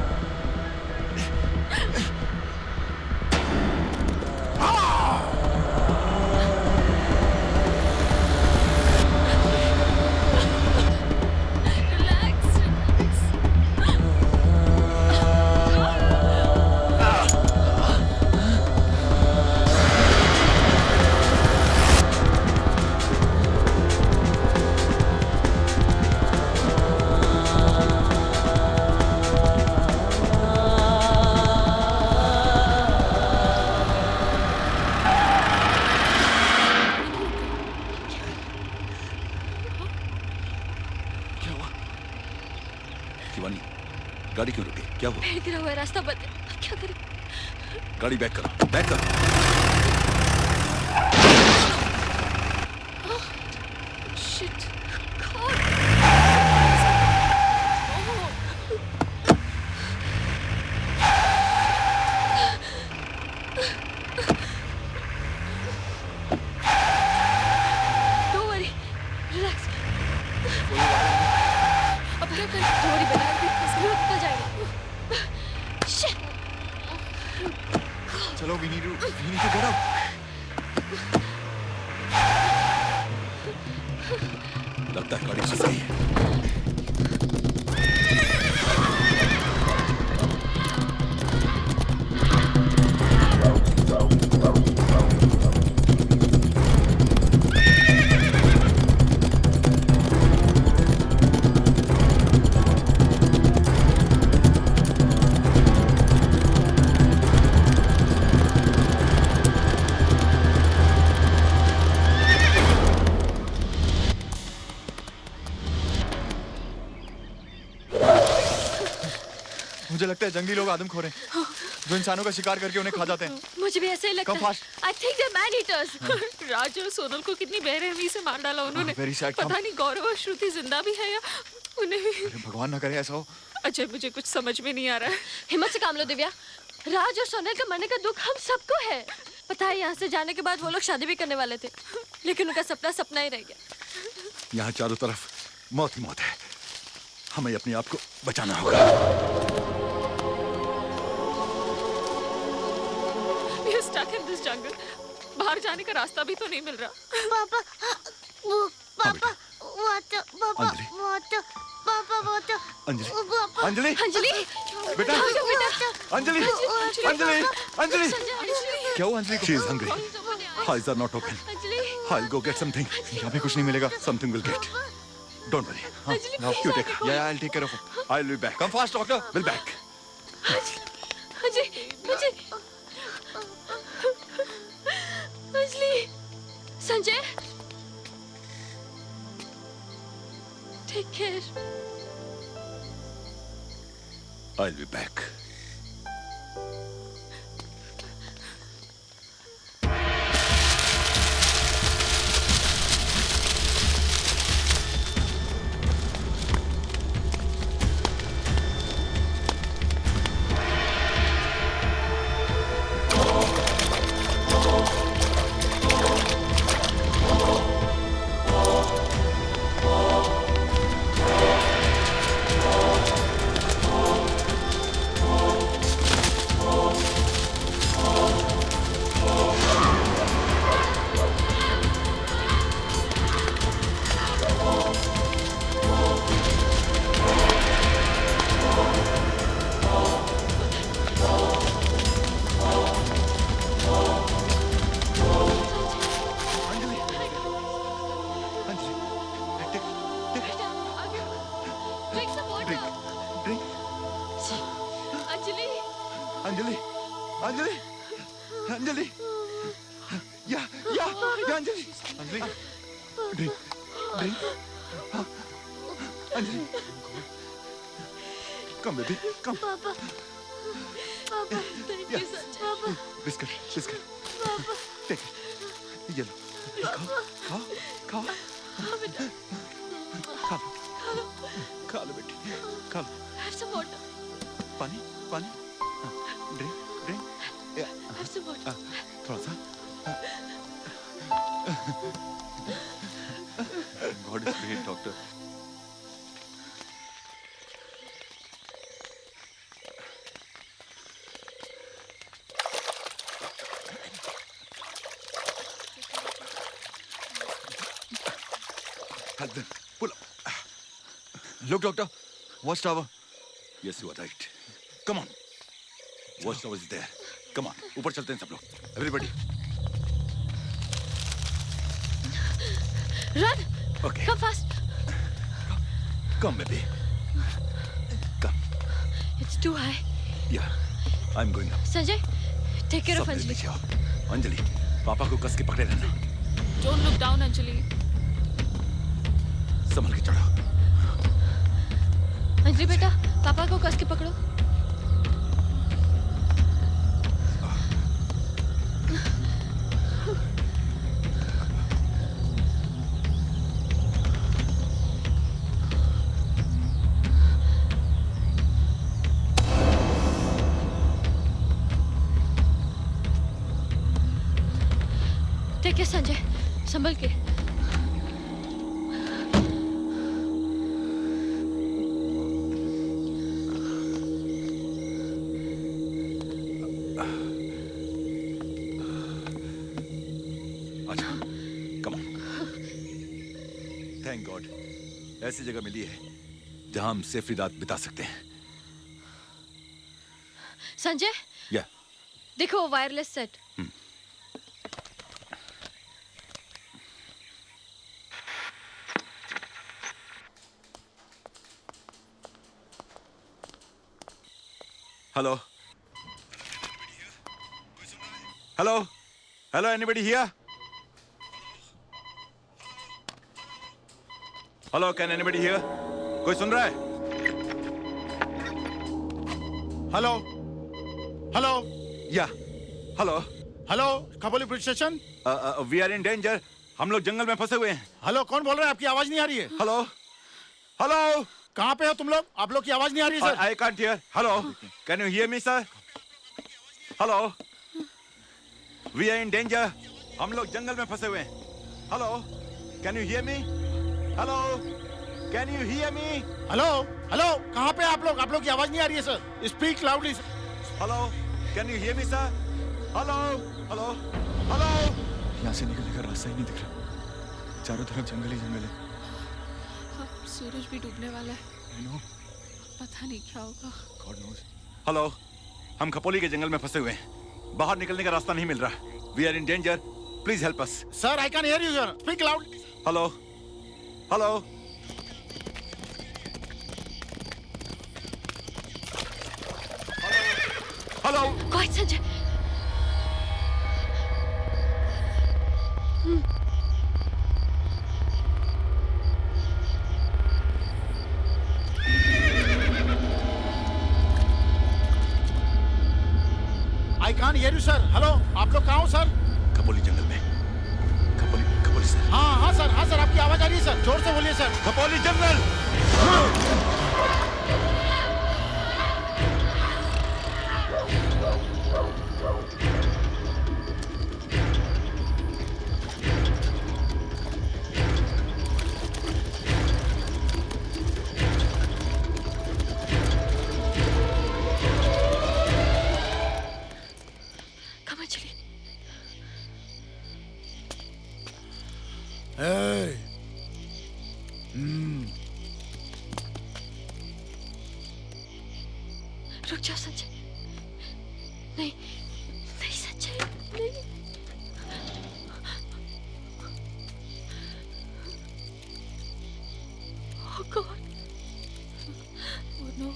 Shivani, गाड़ी क्यों रुकी? क्या हुआ? पेड़ गिरा हुआ है, रास्ता बंद है। अब क्या करें? गाड़ी बैक करो, बैक करो। Shit. God. Don't worry. Relax. अब क्या करें? थोड़ी बना दी, इसके बाद निकल जाएगा। Shit. चलो, we need to get out. लगता है गाड़ी फंस गई है। मुझे लगता है जंगली लोग आदमखोर हैं जो इंसानों का शिकार करके उन्हें खा जाते हैं। मुझे भी ऐसे ही लगता Come है। fast. I think they're man eaters. राज और सोनल को कितनी बेरहमी से मार डाला उन्होंने। very sad, पता come. नहीं गौरव और श्रुति जिंदा भी है या उन्हें भी। अरे भगवान ना करे ऐसा हो। अजय मुझे कुछ समझ में नहीं आ रहा है। हिम्मत से काम लो दिव्या। राज और सोनल का मरने का दुख हम सबको है। पता है यहाँ से जाने के बाद वो लोग शादी भी करने वाले थे, लेकिन उनका सपना सपना ही रह गया। यहाँ चारों तरफ मौत ही मौत है। हमें अपने आप को बचाना होगा। We are stuck in this jungle. बाहर जाने का रास्ता भी तो नहीं मिल रहा। पापा पापा वाटर पापा अंजलि। वाटर पापा वाटर अंजलि पापा अंजलि अंजलि बेटा अंजलि अंजलि अंजलि क्या हुआ अंजलि को? She is hungry. Eyes are not open. I'll go get something. यहाँ पे कुछ नहीं मिलेगा। Something will get. Don't worry. Now You take her. Yeah, I'll take care of her. I'll be back. Come fast, doctor. Will back. Anjali Sanjay take care. I'll be back. Anjali Anjali Anjali या Anjali Anjali drink drink Anjali come baby come पापा पापा thank you पापा biscuit biscuit take ये लो खाओ खाओ खाओ खा लो बेटी खा लो Have some water. पानी पानी drink drink Have some water. थोड़ा सा God is great, doctor. Help them. Pull up. Look, doctor. Watchtower. Yes, you are right. Come on. Watchtower is there. Come on. ऊपर चलते हैं सब लोग. Everybody. Run. Okay. Come fast. Come, baby. It's too high. Yeah. I'm going up. Sanjay, take care of सब मेरे Anjali. नीचे आओ. अंजलि, पापा को कस के पकड़े रहना. Don't look down, Anjali. संभल के चढ़ो. अंजलि बेटा, पापा को कस के पकड़ो. ठीक है संजय, संभल के. अच्छा, come on. Thank God. ऐसी जगह मिली है जहां हम सेफली रात बिता सकते हैं. संजय, या देखो wireless set. Hello. Hello. Hello. Anybody here? Hello. Can anybody hear? कोई सुन रहा है? हेलो हेलो या hello hello Khopoli police station. We are in danger. हम लोग जंगल में फंसे हुए हैं। हेलो कौन बोल रहा है? आपकी आवाज नहीं आ रही है। हेलो हेलो कहाँ पे हो तुम लोग? आप लोग की आवाज नहीं आ रही है sir. I can't hear. Hello can you hear me sir? Hello we are in danger. हम लोग जंगल में फंसे हुए हैं। Hello can you hear me? Hello can you hear me? Hello hello कहाँ पे आप लोग? आप लोग की आवाज नहीं आ रही है sir. Speak loudly. Hello can you hear me sir? Hello hello hello. यहाँ से निकलने का रास्ता ही नहीं दिख रहा। चारों तरफ जंगल ही जंगल है। अब सूरज भी डूबने वाला है। I know. पता नहीं क्या होगा। God knows. हेलो हम खपोली के जंगल में फंसे हुए हैं। बाहर निकलने का रास्ता नहीं मिल रहा। We are in danger. Please help us. Sir I can hear you sir. Speak loud. Hello hello hello. Go ahead, Sanjay. I can hear you sir. Hello आप लोग कहाँ हो सर? खपोली जंगल में। खपोली सर। हाँ सर आपकी आवाज आ रही है सर। जोर से बोलिए sir. Khopoli jungle. Come on, चलिए। Hey. रुक जाओ संजय। नहीं नहीं संजय नहीं। Oh God. Oh no.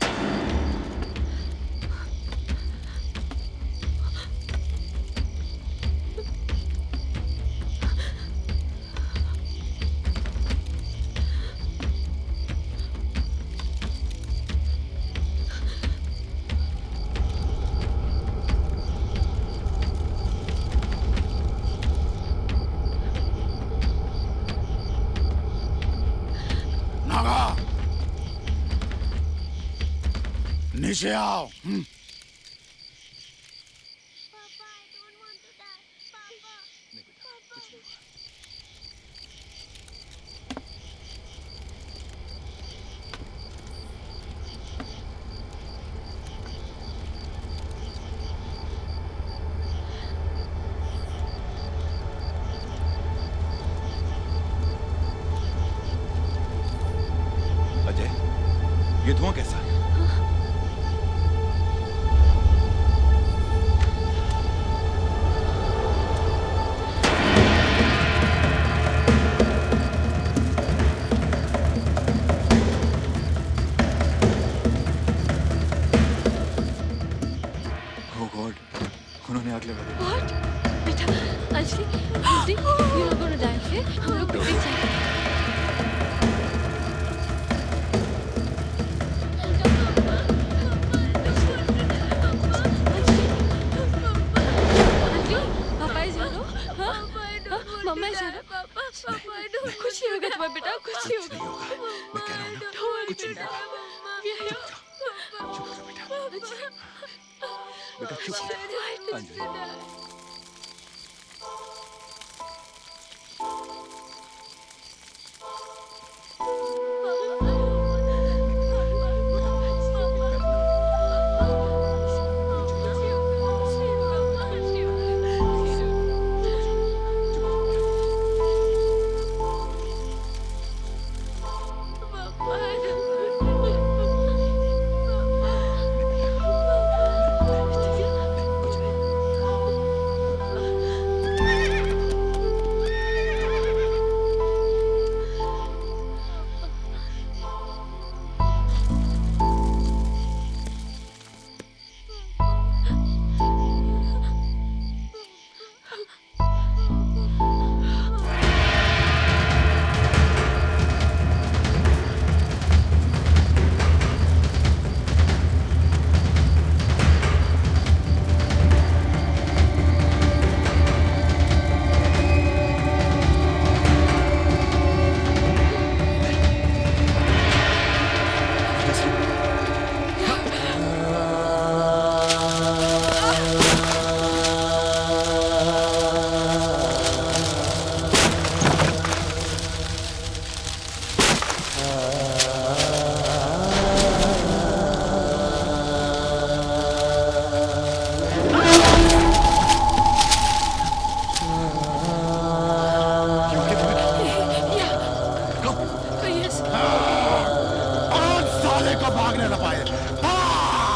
Naga नीचे आओ। अजय ये धुआं कैसा? Oh God. उन्होंने आग लगा दी। What? बेटा Anjali you're not gonna die, okay? हम लोग पिकनिक जाएंगे। मम्मा जाना कुछ नहीं होगा तुम्हारा बेटा कुछ नहीं होगा मैं कह रहा हूँ ना कुछ नहीं होगा। बेटा चुप हो जा। अंजलि भागने न पाए।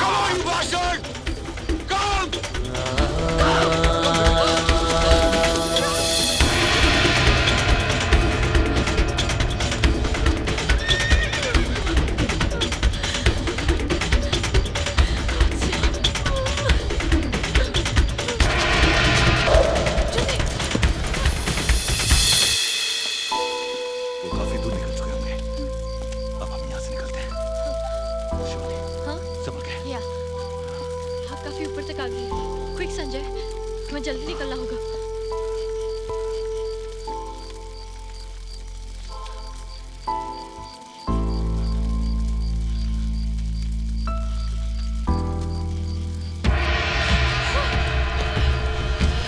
Come on, you bastard! Come! वो काफी दूर निकल चुके होंगे। अब हम यहाँ से निकलते हैं। हाँ? संभल के। या आप काफी ऊपर तक आ गई। क्विक संजय, हमें जल्दी निकलना होगा।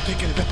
Take it back.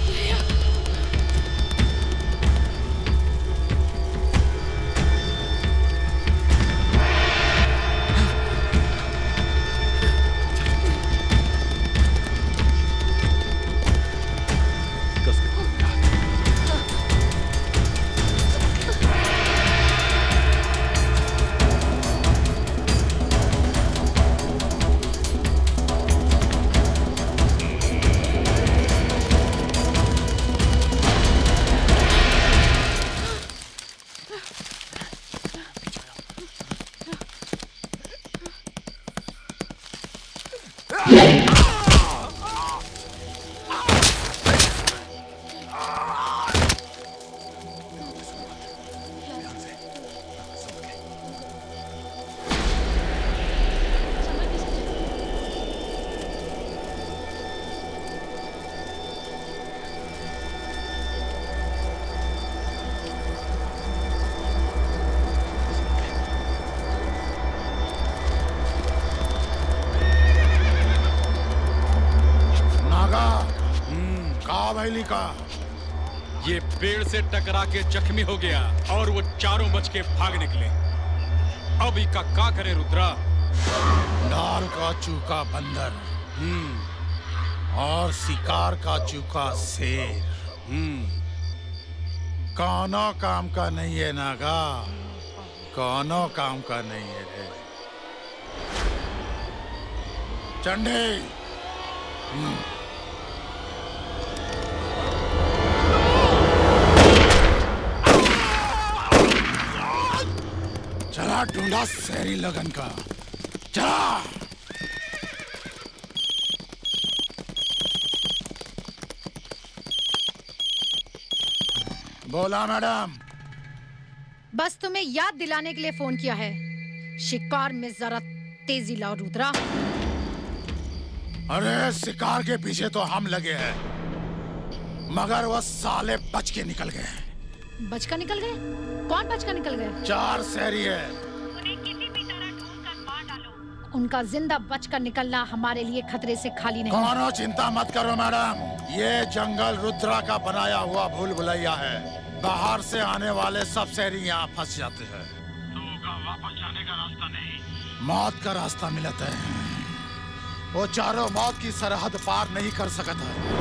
हवेली का ये पेड़ से टकरा के जख्मी हो गया और वो चारों बच के भाग निकले। अब इका का करे रुद्रा? डाल का चूका बंदर और शिकार का चूका शेर कौनो काम का नहीं है नागा, कौनो काम का नहीं है रे चंडे। चला ढूंढा शहरी लगन का, चला। बोला मैडम। बस तुम्हें याद दिलाने के लिए फोन किया है, शिकार में जरा तेजी लाओ रुद्रा। अरे शिकार के पीछे तो हम लगे हैं, मगर वो साले बच के निकल गए। बच कर निकल गए? कौन बच कर निकल गए? 4 शहरी है। उन्हें किसी भी तरह ढूंढकर मार डालो। उनका जिंदा बच कर निकलना हमारे लिए खतरे से खाली नहीं। कौनो चिंता मत करो मैडम, ये जंगल रुद्रा का बनाया हुआ भूल भुलैया है। बाहर से आने वाले सब शहरी यहाँ फंस जाते हैं। तो वापस जाने का रास्ता नहीं, मौत का रास्ता मिलता है। वो चारों मौत की सरहद पार नहीं कर सकता है।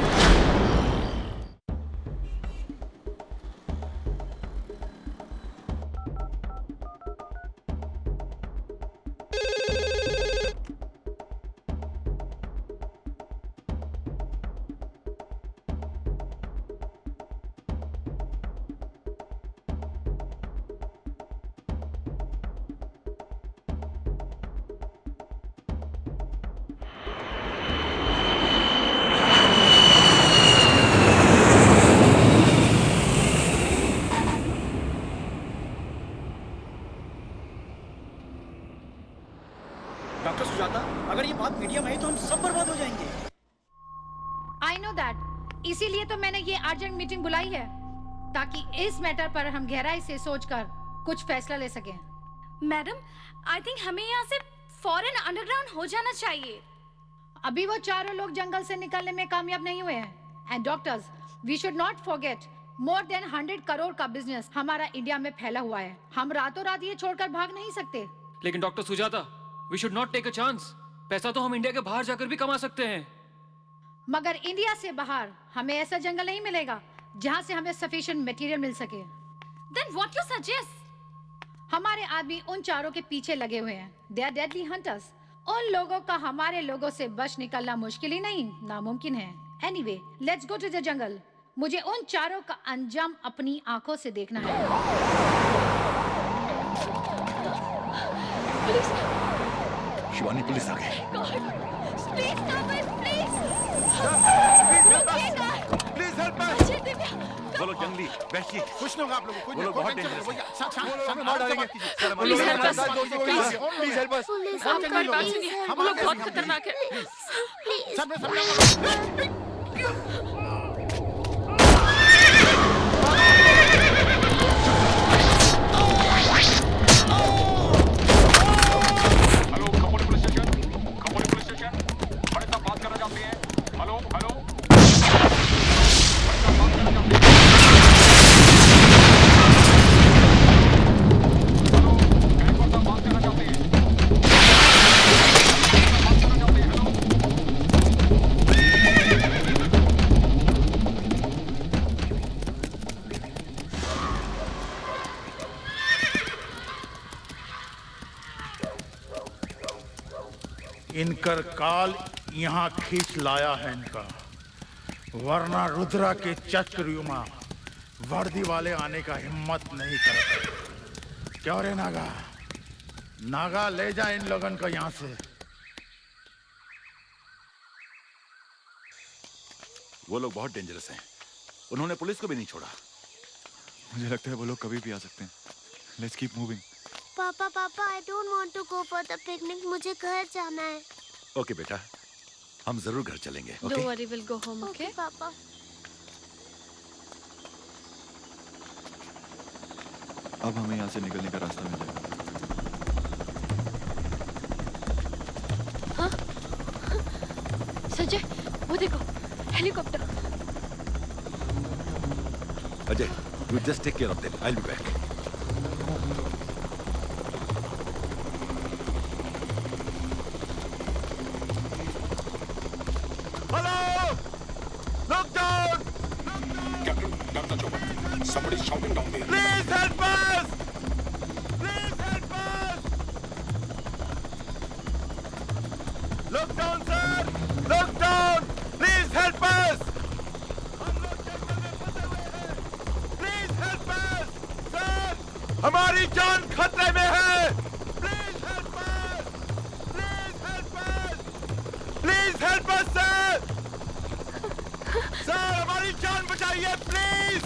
डॉक्टर सुजाता, अगर ये बात मीडिया में आई तो हम सब बर्बाद हो जाएंगे। I know that, इसीलिए तो मैंने ये अर्जेंट मीटिंग बुलाई है, ताकि इस मैटर पर हम गहराई से सोचकर कुछ फैसला ले सकें। मैडम, आई थिंक हमें यहाँ से फौरन अंडरग्राउंड हो जाना चाहिए। अभी वो चारों लोग जंगल से निकलने में कामयाब नहीं हुए हैं। And doctors, we should not forget, more than 100 crore का बिजनेस हमारा इंडिया में फैला हुआ है। हम रातों रात ये छोड़कर भाग नहीं सकते। लेकिन doctor Sujata, we should not take a chance. पैसा तो हम इंडिया के बाहर जाकर भी कमा सकते हैं। मगर इंडिया से बाहर हमें ऐसा जंगल नहीं मिलेगा जहाँ से हमें सफिशिएंट मटेरियल मिल सके। Then what you suggest? हमारे आदमी उन चारों के पीछे लगे हुए हैं। They are deadly hunters. उन लोगों का हमारे लोगों से बच निकलना मुश्किल ही नहीं, नामुमकिन है। Anyway, let's go to the jungle. मुझे उन चारों का अंजाम अपनी आंखों से देखना है। शिवानी, पुलिस आ गई। Please stop it, please. Please help अस। वो लोग जंगली वैशी, कुछ लोग आप लोगों को वो लोग बहुत डेंजरस हैं। Please help us, please help अस। हमारी बात सुनिए, वो लोग बहुत खतरनाक है। इनकर काल यहाँ खींच लाया है इनका, वरना रुद्रा के चक्रव्यूमा वर्दी वाले आने का हिम्मत नहीं करते। क्यों रे नागा? नागा ले जा इन लोगन को यहाँ से। वो लोग बहुत डेंजरस हैं। उन्होंने पुलिस को भी नहीं छोड़ा। मुझे लगता है वो लोग कभी भी आ सकते हैं। Let's keep moving. Papa papa, I don't want to go for the picnic. मुझे घर जाना है। ओके बेटा, हम जरूर घर चलेंगे। Don't worry, we'll go home, okay? पापा। अब हमें यहाँ से निकलने का रास्ता मिल जाएगा। हाँ? संजय, वो देखो, helicopter. Ajay, you just take care of them. I'll be back. Somebody's shouting down there. Please help us! Please help us! Look down, sir! Look down! Please help us! हम लोग जंगल में फंसे हुए हैं। Please help us! Sir! हमारी जान खतरे में है! Please help us! Please help us! Please help us, sir! Sir, हमारी जान बचाइए, please!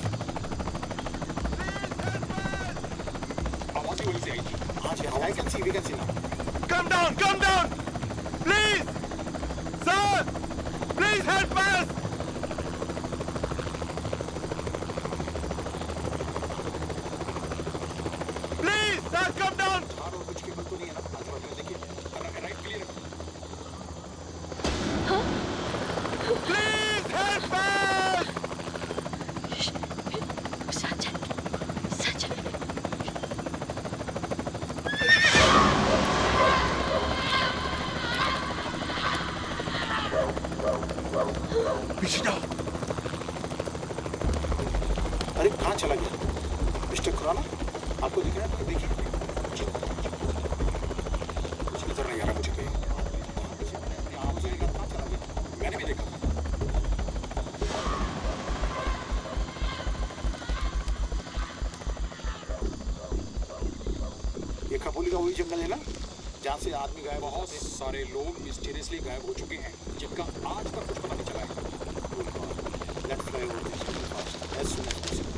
Come down, come down! Please! Sir! Please help us! Please! Sir, come down! Please help us! Sanjay, Sanjay. पीछे जाओ। अरे कहाँ चला गया मिस्टर खुराना? आपको दिख रहा है? देखिए, कुछ नजर नहीं आ रहा मुझे तो। मैंने भी देखा। ये खपोली का वही जंगल है ना जहाँ से आदमी गायब? बहुत सारे लोग मिस्टीरियसली गायब हो चुके हैं जिनका आज तक कुछ पता नहीं चला है। Let's fly over this fast as soon as possible.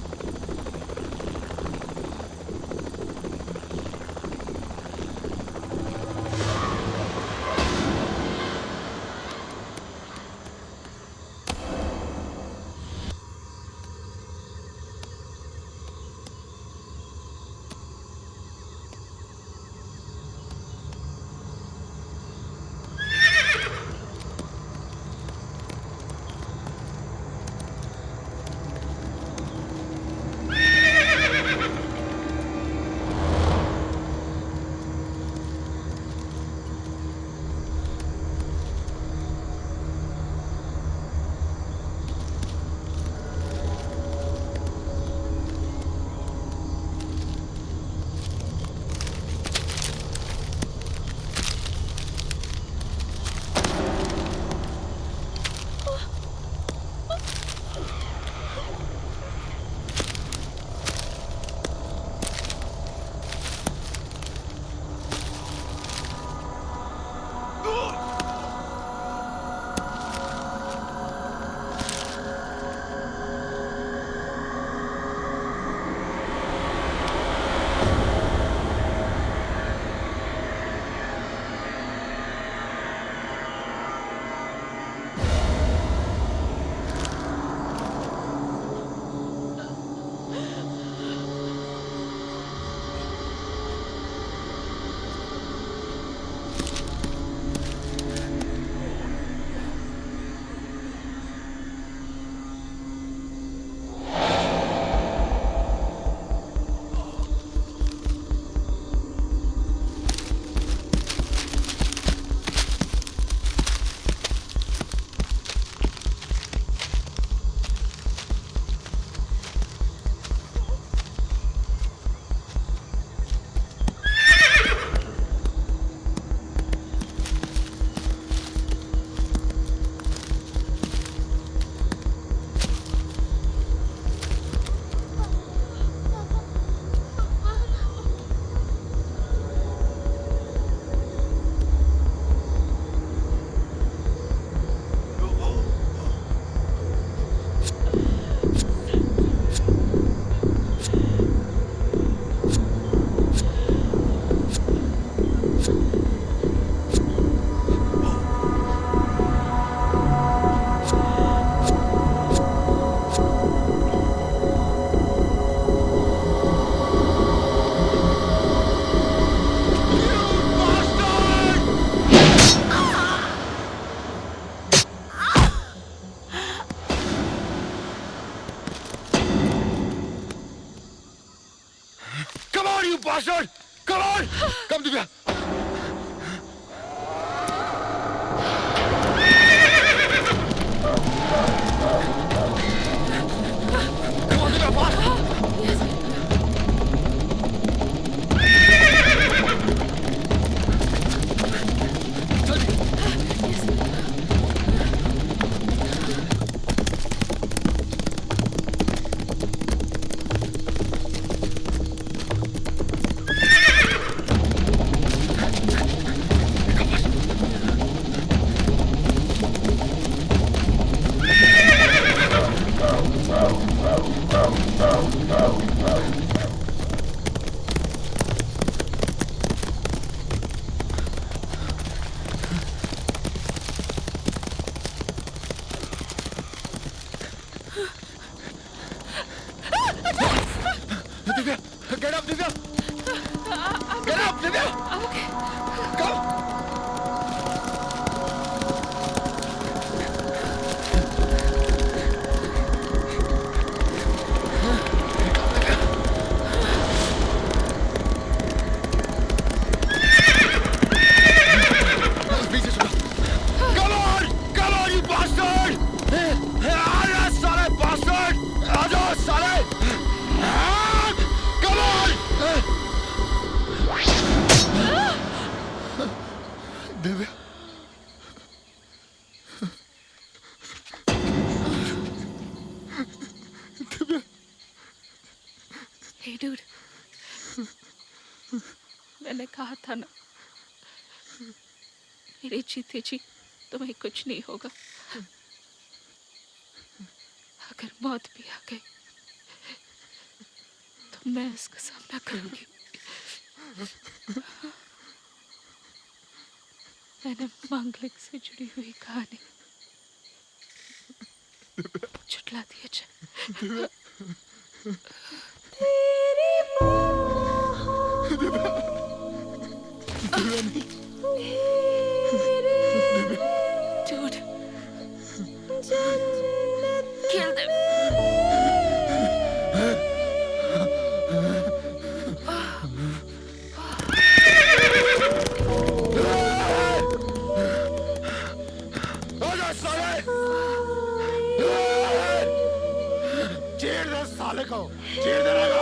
on, Divya. Come on, Divya, fast. Divya, get up, Divya. Get up, Divya. Okay. Come. Come on, you bastard! आजा साले bastard! आजा साले! Come on! Divya. Divya. Hey dude, मैंने कहा था ना, मेरे जीते जी तुम्हें कुछ नहीं होगा। अगर मौत भी आ गई तो मैं उसका सामना करूंगी। मैंने मांगलिक से जुड़ी हुई कहानी छुटला दी। अच्छा Dude, kill them. चीर दे साले को, चीर देने का।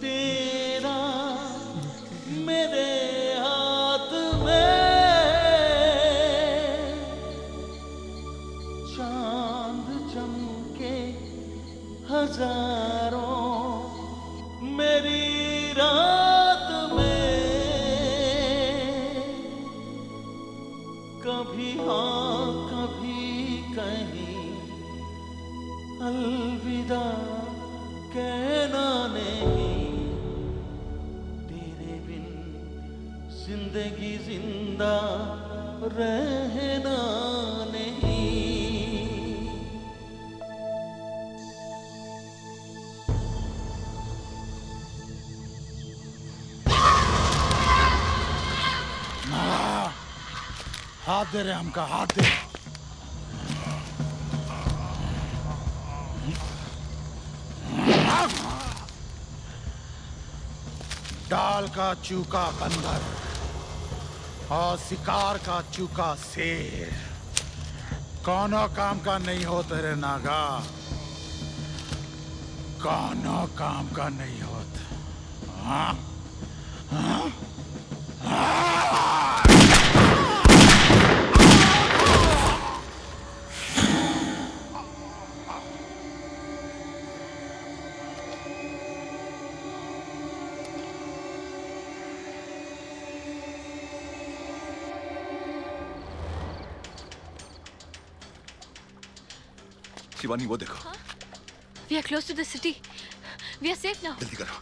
तेरा मेरे हाथ में चांद चमके हजारों मेरी रात में कभी हाँ अलविदा कहना नहीं, तेरे बिन जिंदगी जिंदा रहना नहीं। हाथ दे रहे हमका, हाथ दे। डाल का चूका बंदर और शिकार का चूका शेर, कौनो काम का नहीं हो तेरे नागा, कौनो काम का नहीं होता। हाँ? हाँ? शिवानी वो देखो। We are close to the city. We are safe now. जल्दी करो।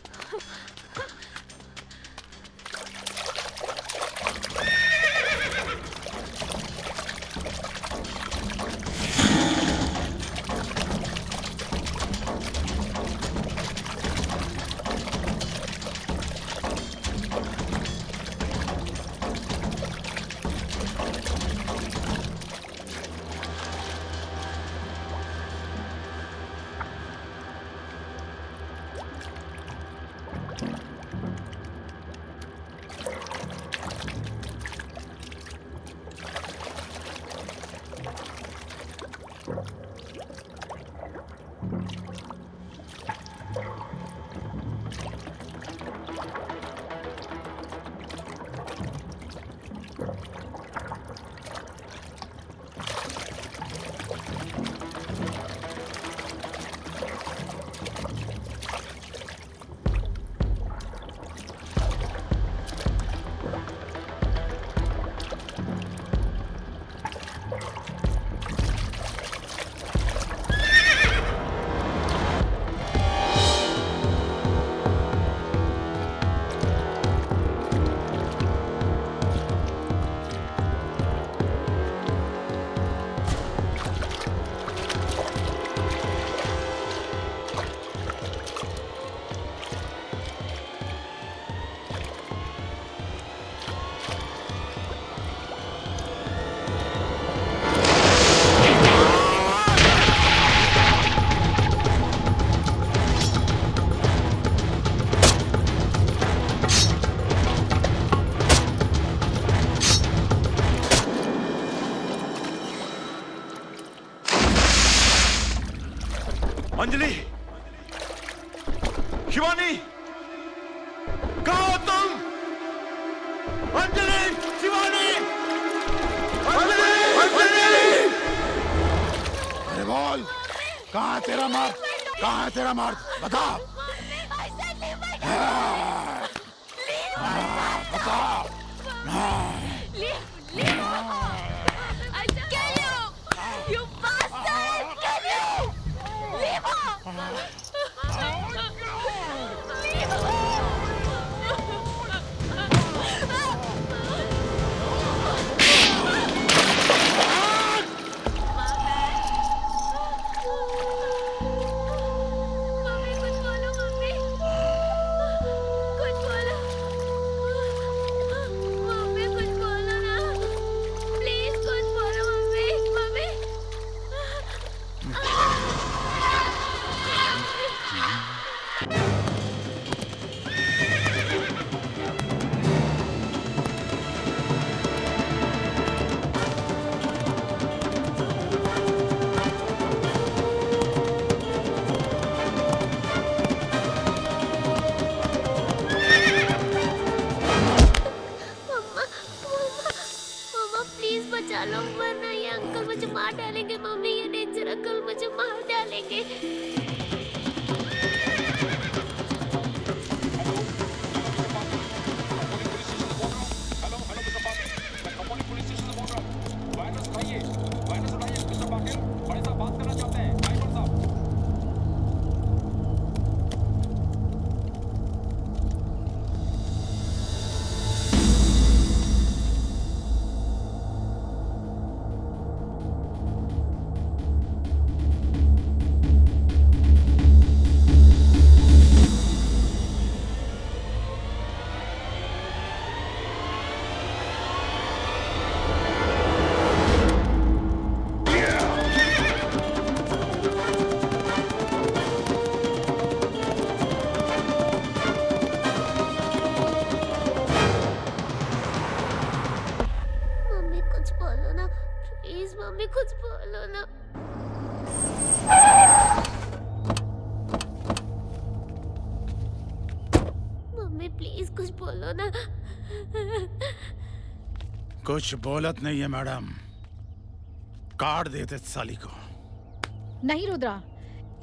अंजलि, शिवानी, कहाँ हो तुम? अंजलि, शिवानी, अंजलि, अंजलि! अरे बोल, कहाँ है तेरा मर्द? कहाँ है तेरा मर्द? बता। बता। You bastard! Kill you! Leave her! Leave mummy कुछ बोलो, मम्मी कुछ बोलो, मम्मी कुछ बोलो ना, प्लीज कुछ बोलो मम्मी, मम्मी। मम्मा प्लीज बचा लो, वरना ये अंकल मुझे मार डालेंगे। मम्मी ये डेंजर अंकल मुझे मार डालेंगे। कुछ बोलत नहीं है मैडम, काट देते साली को। नहीं रुद्रा,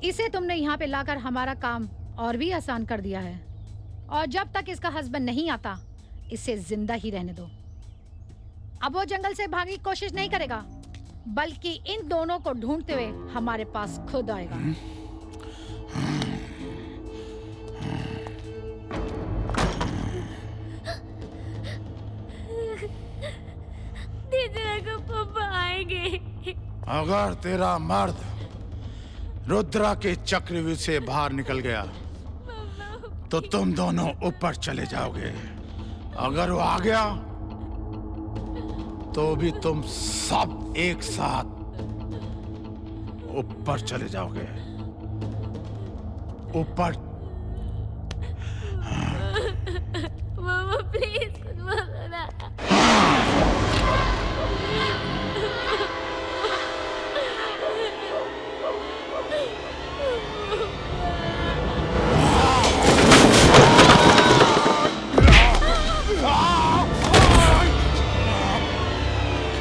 इसे तुमने यहाँ पे लाकर हमारा काम और भी आसान कर दिया है। और जब तक इसका हस्बैंड नहीं आता, इसे जिंदा ही रहने दो। अब वो जंगल से भागने की कोशिश नहीं करेगा, बल्कि इन दोनों को ढूंढते हुए हमारे पास खुद आएगा। को पापा आएंगे। अगर तेरा मर्द रुद्रा के चक्रव्यूह से बाहर निकल गया तो तुम दोनों ऊपर चले जाओगे। अगर वो आ गया तो भी तुम सब एक साथ ऊपर चले जाओगे। ऊपर। मामा प्लीज कुछ बोलो ना।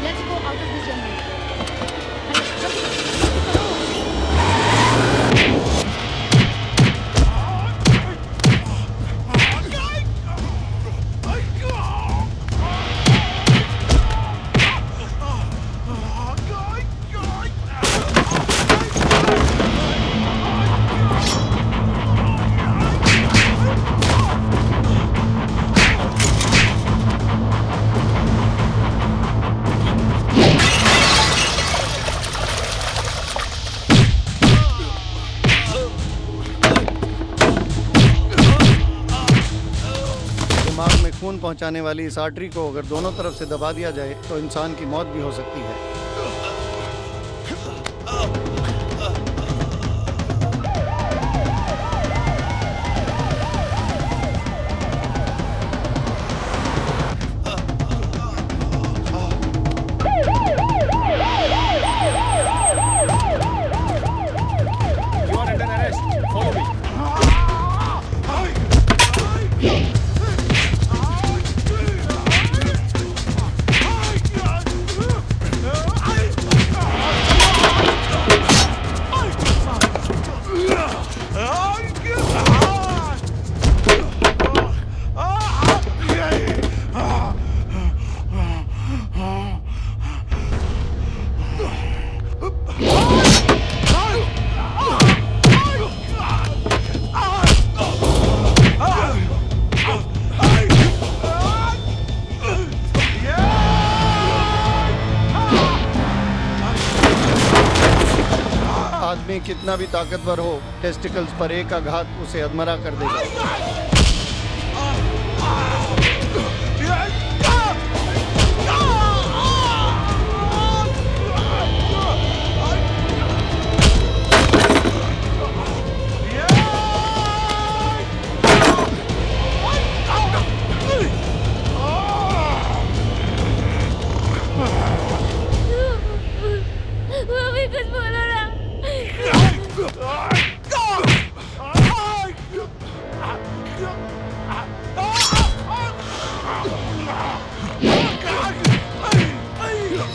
Let's go out of this jungle. दिमाग में खून पहुंचाने वाली इस आर्टरी को अगर दोनों तरफ से दबा दिया जाए तो इंसान की मौत भी हो सकती है। आदमी कितना भी ताकतवर हो, टेस्टिकल्स पर एक आघात उसे अधमरा कर देगा। मम्मी कुछ बोलो ना।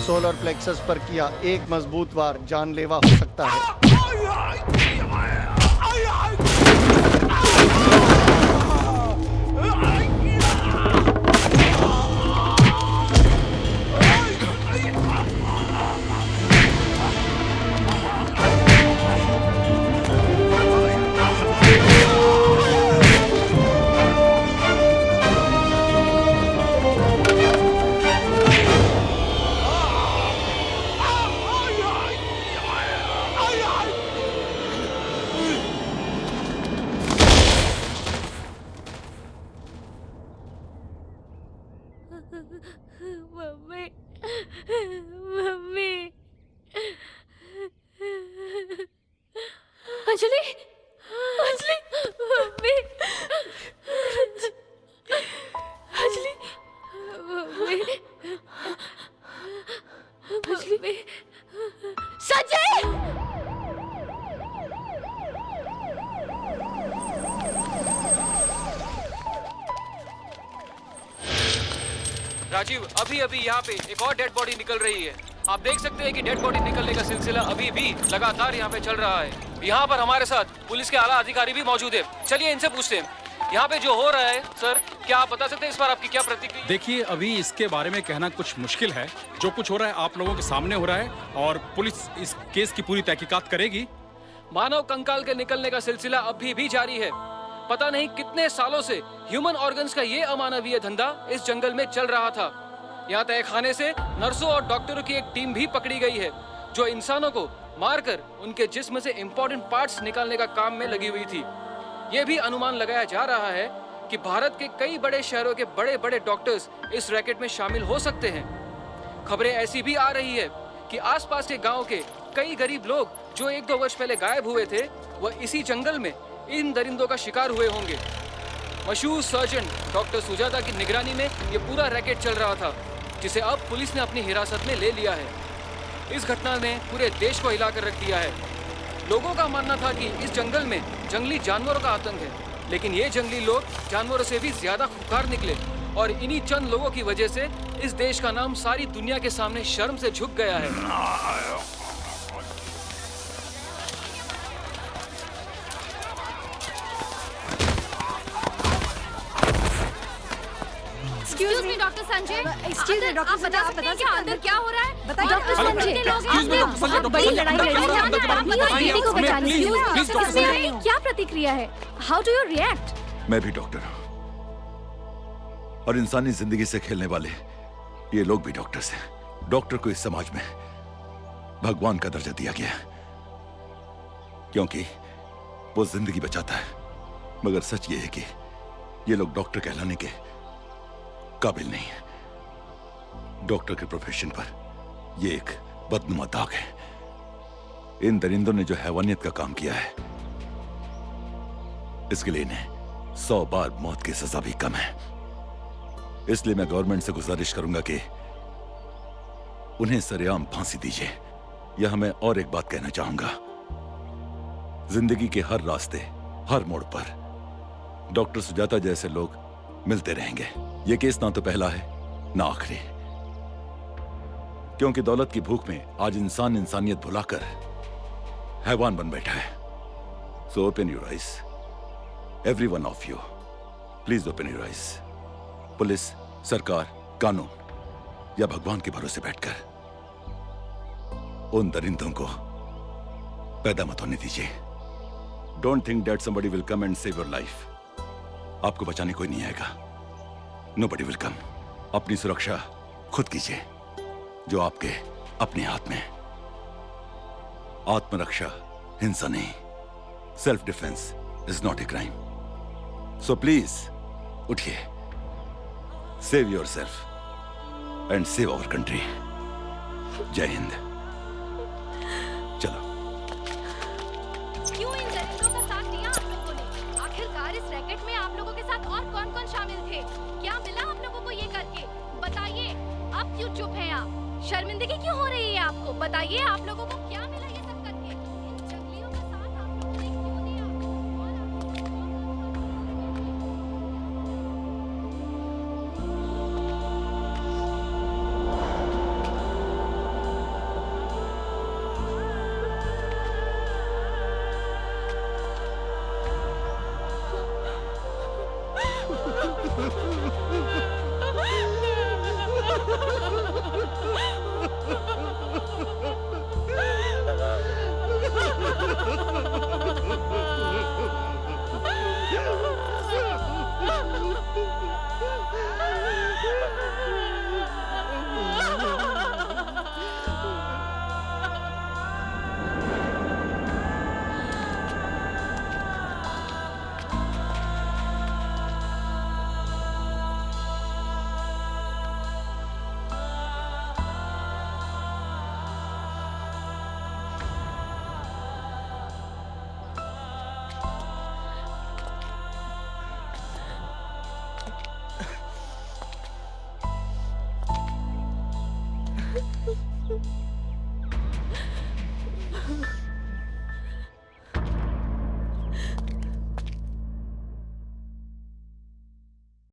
सोलर प्लेक्सस पर किया एक मजबूत वार जानलेवा हो सकता है। Mummy mummy Anjali Anjali mummy Anjali mummy Anjali Sanjay Rajiv, अभी अभी यहाँ पे एक और डेड बॉडी निकल रही है। आप देख सकते हैं कि डेड बॉडी निकलने का सिलसिला अभी भी लगातार यहाँ पे चल रहा है। यहाँ पर हमारे साथ पुलिस के आला अधिकारी भी मौजूद है। चलिए इनसे पूछते हैं यहाँ पे जो हो रहा है। सर, क्या आप बता सकते हैं इस बार आपकी क्या प्रतिक्रिया? देखिए, अभी इसके बारे में कहना कुछ मुश्किल है। जो कुछ हो रहा है आप लोगों के सामने हो रहा है और पुलिस इस केस की पूरी तहकीकात करेगी। मानव कंकाल के निकलने का सिलसिला अभी भी जारी है। पता नहीं कितने सालों से ह्यूमन ऑर्गन्स का ये अमानवीय धंधा इस जंगल में चल रहा था। यहाँ तहखाने से नर्सों और डॉक्टरों की एक टीम भी पकड़ी गई है जो इंसानों को मारकर उनके जिस्म से इंपॉर्टेंट पार्ट्स निकालने का काम में लगी हुई थी। ये भी अनुमान लगाया जा रहा है कि भारत के कई बड़े शहरों के बड़े बड़े डॉक्टर्स इस रैकेट में शामिल हो सकते हैं। खबरें ऐसी भी आ रही है कि आसपास के गांव के कई गरीब लोग जो 1-2 वर्ष पहले गायब हुए थे, वह इसी जंगल में इन दरिंदों का शिकार हुए होंगे। मशहूर सर्जन डॉक्टर सुजाता की निगरानी में ये पूरा रैकेट चल रहा था, जिसे अब पुलिस ने अपनी हिरासत में ले लिया है। इस घटना ने पूरे देश को हिलाकर रख दिया है। लोगों का मानना था कि इस जंगल में जंगली जानवरों का आतंक है, लेकिन ये जंगली लोग जानवरों से भी ज्यादा खूंखार निकले और इन्हीं चंद लोगों की वजह से इस देश का नाम सारी दुनिया के सामने शर्म से झुक गया है। Excuse me, doctor Sanjay. Excuse me, doctor Sanjay, आप बता सकते हैं अंदर क्या हो रहा है? बताइए। डॉक्टर संजय के लोग बहुत बड़ी लड़ाई लड़ रहे हैं। बेटी को बचाने के लिए इसमें क्या प्रतिक्रिया है? How do you react? मैं भी डॉक्टर हूं और इंसानी जिंदगी से खेलने वाले ये लोग भी डॉक्टर्स हैं। डॉक्टर को इस समाज में भगवान का दर्जा दिया गया है क्योंकि वो जिंदगी बचाता है। मगर सच ये है कि ये लोग डॉक्टर कहलाने के काबिल नहीं है। डॉक्टर के प्रोफेशन पर ये एक बदनुमा दाग है। इन दरिंदों ने जो हैवानियत का काम किया है, इसके लिए इन्हें 100 बार मौत की सजा भी कम है। इसलिए मैं गवर्नमेंट से गुजारिश करूंगा कि उन्हें सरेआम फांसी दीजिए। यहां मैं और एक बात कहना चाहूंगा, जिंदगी के हर रास्ते, हर मोड़ पर डॉक्टर सुजाता जैसे लोग मिलते रहेंगे। ये केस ना तो पहला है ना आखिरी, क्योंकि दौलत की भूख में आज इंसान इंसानियत भुलाकर हैवान बन बैठा है। So open your eyes, every one of you, please open your eyes. Police, सरकार, कानून या भगवान के भरोसे बैठकर उन दरिंदों को पैदा मत होने दीजिए। Don't think that somebody will come and save your life. आपको बचाने कोई नहीं आएगा। Nobody will come. अपनी सुरक्षा खुद कीजिए, जो आपके अपने हाथ में है। आत्मरक्षा हिंसा नहीं, self defence is not a crime. So please उठिए, save yourself and save our country. जय हिंद। चलो। क्यों इन दरिंदों का साथ दिया आप लोगों ने? आखिरकार इस रैकेट में आप लोगों के साथ और कौन-कौन शामिल थे? क्या मिला आप लोगों को ये करके? बताइए। अब क्यों चुप हैं आप? शर्मिंदगी क्यों हो रही है आपको? बताइए, आप लोगों को क्या मिला ये सब करके? इन जंगलियों का साथ आप लोगों ने क्यों दिया? Ha ha ha!